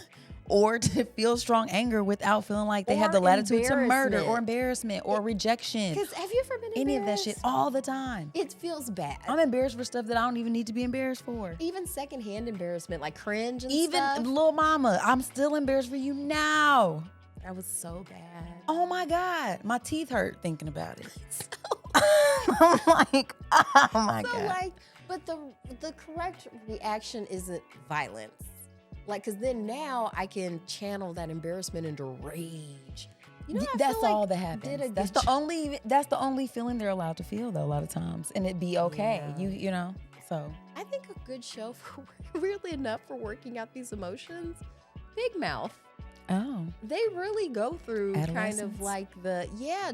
Speaker 3: or to feel strong anger without feeling like they have the latitude to murder or embarrassment or rejection.
Speaker 2: Because have you ever been embarrassed?
Speaker 3: Any of that shit all the time.
Speaker 2: It feels bad.
Speaker 3: I'm embarrassed for stuff that I don't even need to be embarrassed for.
Speaker 2: Even secondhand embarrassment, like cringe and
Speaker 3: even
Speaker 2: stuff.
Speaker 3: Even little mama, I'm still embarrassed for you now.
Speaker 2: That was so bad.
Speaker 3: Oh my God. My teeth hurt thinking about it. I'm like, oh my God.
Speaker 2: But the correct reaction isn't violence. Like, because then now I can channel that embarrassment into rage. You know,
Speaker 3: that's all that happens. That's the only feeling they're allowed to feel, though, a lot of times, and it'd be okay. Yeah. You know. So
Speaker 2: I think a good show for weirdly enough for working out these emotions, Big Mouth.
Speaker 3: Oh.
Speaker 2: They really go through kind of like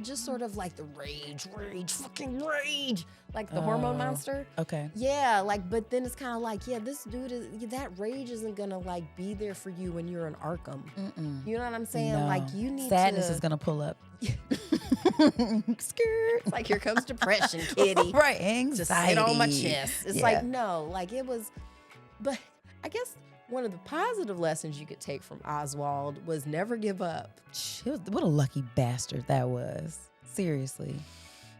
Speaker 2: just sort of like the rage, fucking rage. Like the hormone monster.
Speaker 3: Okay.
Speaker 2: Yeah, but then it's kind of like, this dude that rage isn't gonna like be there for you when you're in Arkham. Mm-mm. You know what I'm saying?
Speaker 3: No.
Speaker 2: Like, you need
Speaker 3: sadness is gonna pull up.
Speaker 2: Skirt. It's like, here comes depression, kitty.
Speaker 3: Right, anxiety.
Speaker 2: Just sit on my chest. It's like, no, like it was, but I guess one of the positive lessons you could take from Oswald was never give up.
Speaker 3: What a lucky bastard that was. Seriously.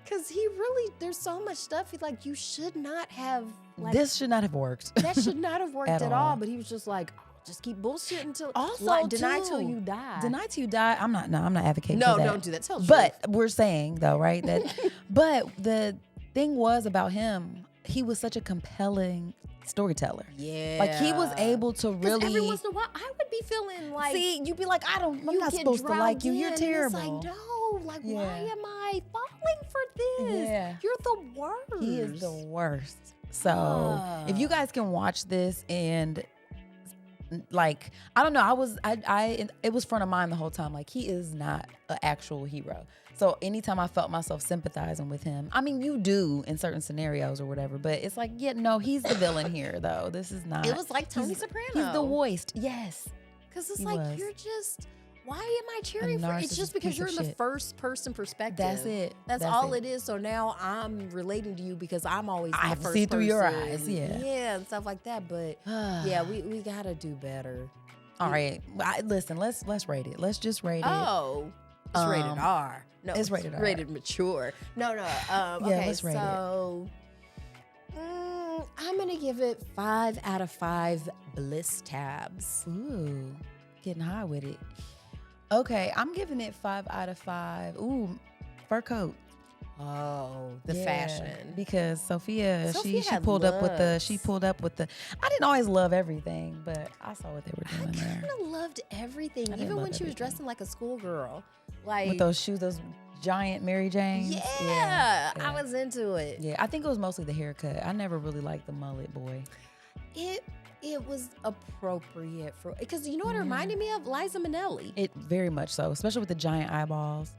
Speaker 2: Because he really, there's so much stuff. Like, you should not have. Like,
Speaker 3: this should not have worked.
Speaker 2: That should not have worked at all. But he was just like, just keep bullshitting until.
Speaker 3: Also,
Speaker 2: deny till you die.
Speaker 3: Deny till you die. I'm not advocating
Speaker 2: no,
Speaker 3: for that.
Speaker 2: Don't do that. Tell the
Speaker 3: But
Speaker 2: truth.
Speaker 3: we're saying, though, right? That. But the thing was about him, he was such a compelling storyteller.
Speaker 2: Yeah.
Speaker 3: Like, he was able to really.
Speaker 2: Every once in a while, I would be feeling like.
Speaker 3: See, you'd be like, I'm not supposed to like you. You're terrible.
Speaker 2: It's like, no, why am I falling for this? Yeah. You're the worst.
Speaker 3: He is the worst. So if you guys can watch this and like, I don't know, it was front of mind the whole time. Like, he is not an actual hero. So anytime I felt myself sympathizing with him, I mean, you do in certain scenarios or whatever, but it's like, no, he's the villain here, though. This is not.
Speaker 2: It was like Tony Soprano.
Speaker 3: He's the worst. Yes.
Speaker 2: Because it's like, you're just, why am I cheering for? It's just because you're in the first person perspective.
Speaker 3: That's it.
Speaker 2: That's all it is. So now I'm relating to you because I'm always
Speaker 3: I have to see through your eyes. Yeah.
Speaker 2: Yeah, and stuff like that. But yeah, we got to do better.
Speaker 3: All right. Listen, let's rate it. Let's just rate it.
Speaker 2: Oh, it's rated R. No,
Speaker 3: it's rated R.
Speaker 2: Rated mature. No. Okay, let's rate it. I'm going to give it 5 out of 5 bliss tabs.
Speaker 3: Ooh, getting high with it. Okay, I'm giving it 5 out of 5. Ooh, fur coat.
Speaker 2: Oh, the fashion.
Speaker 3: Because Sofia she pulled up with the. I didn't always love everything, but I saw what they were doing there.
Speaker 2: I kind of loved everything, even when she was dressing like a schoolgirl, like
Speaker 3: with those shoes, those giant Mary Janes.
Speaker 2: Yeah, I was into it.
Speaker 3: Yeah, I think it was mostly the haircut. I never really liked the mullet boy.
Speaker 2: It was appropriate for, because you know what it reminded me of? Liza Minnelli.
Speaker 3: It very much so, especially with the giant eyeballs.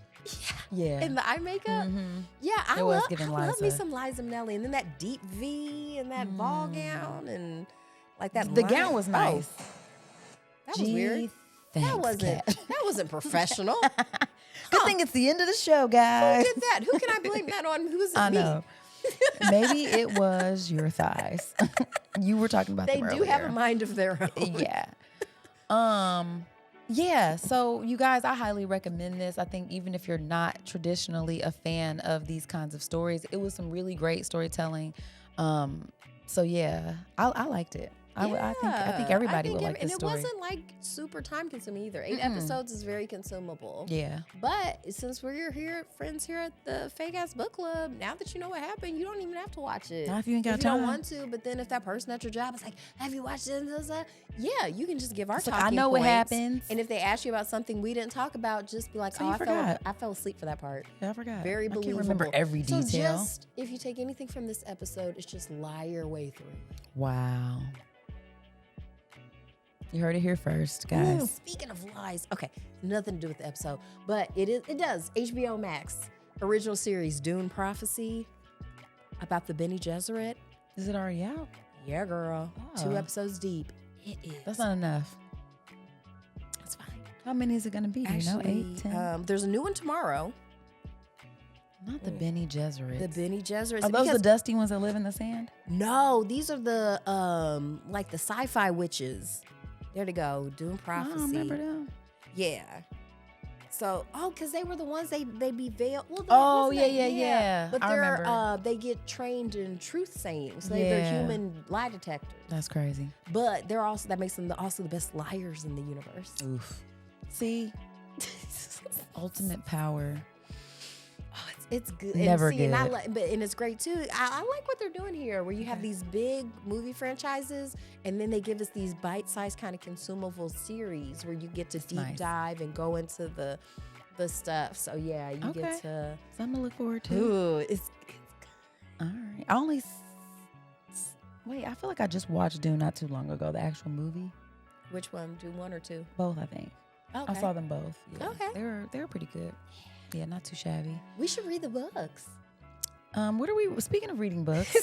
Speaker 3: Yeah.
Speaker 2: And the eye makeup. Mm-hmm. Yeah, I love me some Liza Minnelli, and then that deep V and that ball gown and like that.
Speaker 3: The gown was nice.
Speaker 2: Oh, that was weird. That wasn't professional.
Speaker 3: Good thing it's the end of the show, guys.
Speaker 2: Who did that? Who can I blame that on? Who is it?
Speaker 3: I know. Maybe it was your thighs. You were talking about them earlier.
Speaker 2: They do have a mind of their own.
Speaker 3: Yeah. Yeah, so you guys, I highly recommend this. I think even if you're not traditionally a fan of these kinds of stories, it was some really great storytelling. So yeah, I liked it. I think everybody would like this story.
Speaker 2: And it wasn't like super time consuming either. 8 episodes is very consumable.
Speaker 3: Yeah.
Speaker 2: But since we're friends here at the Fake Ass Book Club, now that you know what happened, you don't even have to watch it.
Speaker 3: Not if you ain't got
Speaker 2: if
Speaker 3: time.
Speaker 2: You don't want to, but then if that person at your job is like, have you watched it? Yeah, you can just give our talking
Speaker 3: I know
Speaker 2: points.
Speaker 3: what happens.
Speaker 2: And if they ask you about something we didn't talk about, just be like,
Speaker 3: so I
Speaker 2: fell asleep for that part.
Speaker 3: Yeah, I forgot.
Speaker 2: Very believable.
Speaker 3: I can't remember every detail.
Speaker 2: So just, if you take anything from this episode, it's just lie your way through.
Speaker 3: Wow. You heard it here first, guys.
Speaker 2: Speaking of lies, okay, nothing to do with the episode, but it does. HBO Max original series Dune Prophecy about the Bene Gesserit.
Speaker 3: Is it already out?
Speaker 2: Yeah, girl.
Speaker 3: Oh.
Speaker 2: 2 episodes deep. It is.
Speaker 3: That's not enough.
Speaker 2: That's fine.
Speaker 3: How many is it going to be?
Speaker 2: Actually,
Speaker 3: 8, 10?
Speaker 2: There's a new one tomorrow.
Speaker 3: Not the Bene Gesserit.
Speaker 2: The Bene Gesserit.
Speaker 3: Are those the dusty ones that live in the sand?
Speaker 2: No, these are the like the sci-fi witches. There to go. Dune Prophecy.
Speaker 3: I don't remember them.
Speaker 2: Yeah. So, because they were the ones they be veiled.
Speaker 3: Well, yeah.
Speaker 2: But
Speaker 3: I remember.
Speaker 2: They get trained in truth saying. So they're human lie detectors.
Speaker 3: That's crazy.
Speaker 2: But that makes them also the best liars in the universe.
Speaker 3: Oof. See, ultimate power.
Speaker 2: Oh, it's good.
Speaker 3: Never
Speaker 2: good.
Speaker 3: good.
Speaker 2: And it's great too. I like what they're doing here, where you have these big movie franchises, and then they give us these bite-sized kind of consumable series where you get to deep dive and go into the stuff. So yeah, you get to
Speaker 3: something to look forward to.
Speaker 2: Ooh, it's good.
Speaker 3: All right. Wait, I feel like I just watched Dune not too long ago, the actual movie.
Speaker 2: Which one? Dune 1 or 2?
Speaker 3: Both, I think.
Speaker 2: Okay.
Speaker 3: I saw them both. Yeah.
Speaker 2: Okay.
Speaker 3: They were pretty good. Yeah, not too shabby.
Speaker 2: We should read the books.
Speaker 3: Speaking of reading books.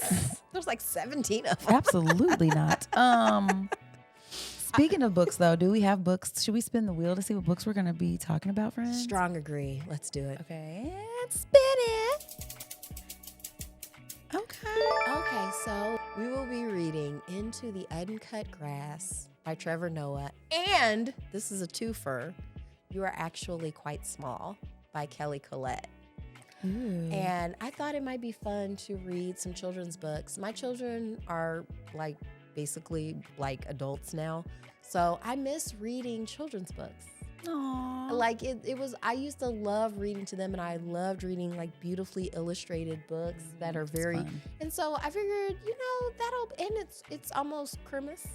Speaker 2: There's like 17 of them.
Speaker 3: Absolutely not. Speaking of books though, do we have books? Should we spin the wheel to see what books we're going to be talking about, friends?
Speaker 2: Strong agree. Let's do it.
Speaker 3: Okay, and spin it.
Speaker 2: Okay, so we will be reading Into the Uncut Grass by Trevor Noah. And this is a twofer. You Are Actually Quite Small by Kelly Collette.
Speaker 3: Ooh.
Speaker 2: And I thought it might be fun to read some children's books. My children are basically adults now. So I miss reading children's books.
Speaker 3: Aww.
Speaker 2: I used to love reading to them, and I loved reading beautifully illustrated books that are very,
Speaker 3: fun.
Speaker 2: And so I figured, it's almost Christmas.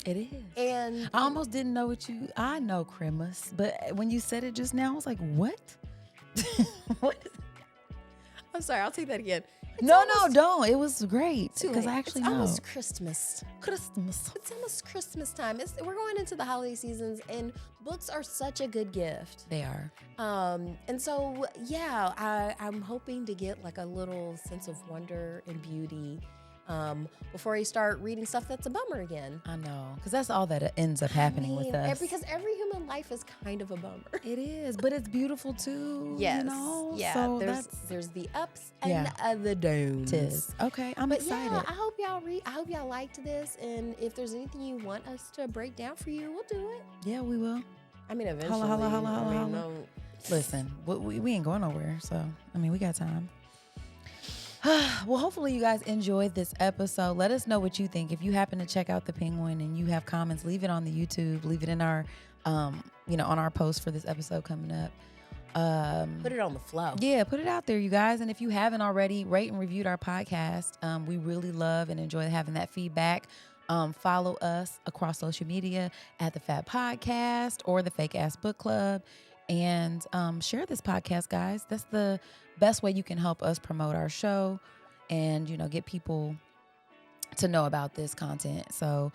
Speaker 3: It is.
Speaker 2: And
Speaker 3: I almost didn't know I know Christmas, but when you said it just now, I was like, what? What?
Speaker 2: I'm sorry, I'll take that again.
Speaker 3: No, don't. It was great because I actually know.
Speaker 2: It's almost Christmas.
Speaker 3: Christmas.
Speaker 2: It's almost Christmas time. We're going into the holiday seasons, and books are such a good gift.
Speaker 3: They are.
Speaker 2: And so, yeah, I'm hoping to get a little sense of wonder and beauty before I start reading stuff that's a bummer again.
Speaker 3: I know, because that's all that ends up happening with us.
Speaker 2: Because every human life is kind of a bummer.
Speaker 3: It is, but it's beautiful too.
Speaker 2: Yes.
Speaker 3: Yeah.
Speaker 2: So there's the ups and the downs.
Speaker 3: Tis. Okay, I'm excited.
Speaker 2: Yeah, I hope y'all liked this, and if there's anything you want us to break down for you, we'll do it.
Speaker 3: Yeah, we will.
Speaker 2: I mean, eventually.
Speaker 3: Holla. Listen, we ain't going nowhere, so we got time. Well, hopefully you guys enjoyed this episode. Let us know what you think. If you happen to check out The Penguin and you have comments, leave it on the YouTube. Leave it in our, on our post for this episode coming up.
Speaker 2: Put it on the flow.
Speaker 3: Yeah, put it out there, you guys. And if you haven't already, rate and reviewed our podcast. We really love and enjoy having that feedback. Follow us across social media at The Fat Podcast or The Fake Ass Book Club. And share this podcast, guys. That's the best way you can help us promote our show and, get people to know about this content. So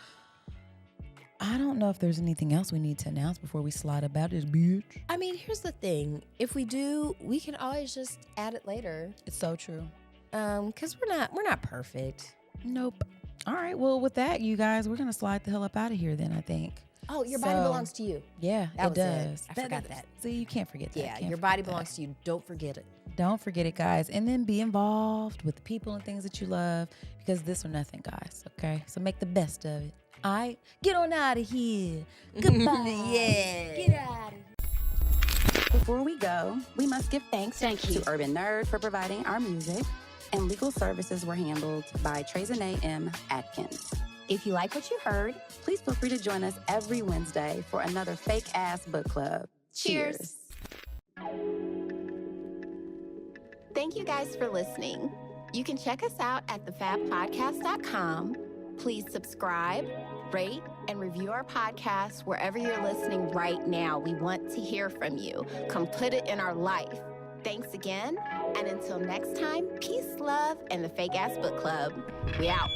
Speaker 3: I don't know if there's anything else we need to announce before we slide about this bitch.
Speaker 2: Here's the thing. If we do, we can always just add it later.
Speaker 3: It's so true.
Speaker 2: Because we're not perfect.
Speaker 3: Nope. All right. Well, with that, you guys, we're going to slide the hell up out of here then, I think.
Speaker 2: Oh, your body belongs to you.
Speaker 3: Yeah, it does.
Speaker 2: I forgot that.
Speaker 3: See, you can't forget that.
Speaker 2: Yeah, your body belongs to you. Don't forget it.
Speaker 3: Don't forget it, guys. And then be involved with the people and things that you love, because this or nothing, guys. Okay? So make the best of it. All right? Get on out of here. Goodbye.
Speaker 2: Yeah.
Speaker 3: Get out of here.
Speaker 1: Before we go, we must give thanks to Urban Nerd for providing our music, and legal services were handled by Trezanae M. Atkins. If you like what you heard, please feel free to join us every Wednesday for another fake-ass book club. Cheers.
Speaker 4: Thank you guys for listening. You can check us out at thefabpodcast.com. Please subscribe, rate, and review our podcast wherever you're listening right now. We want to hear from you. Come put it in our life. Thanks again, and until next time, peace, love, and the Fake Ass Book Club. We out.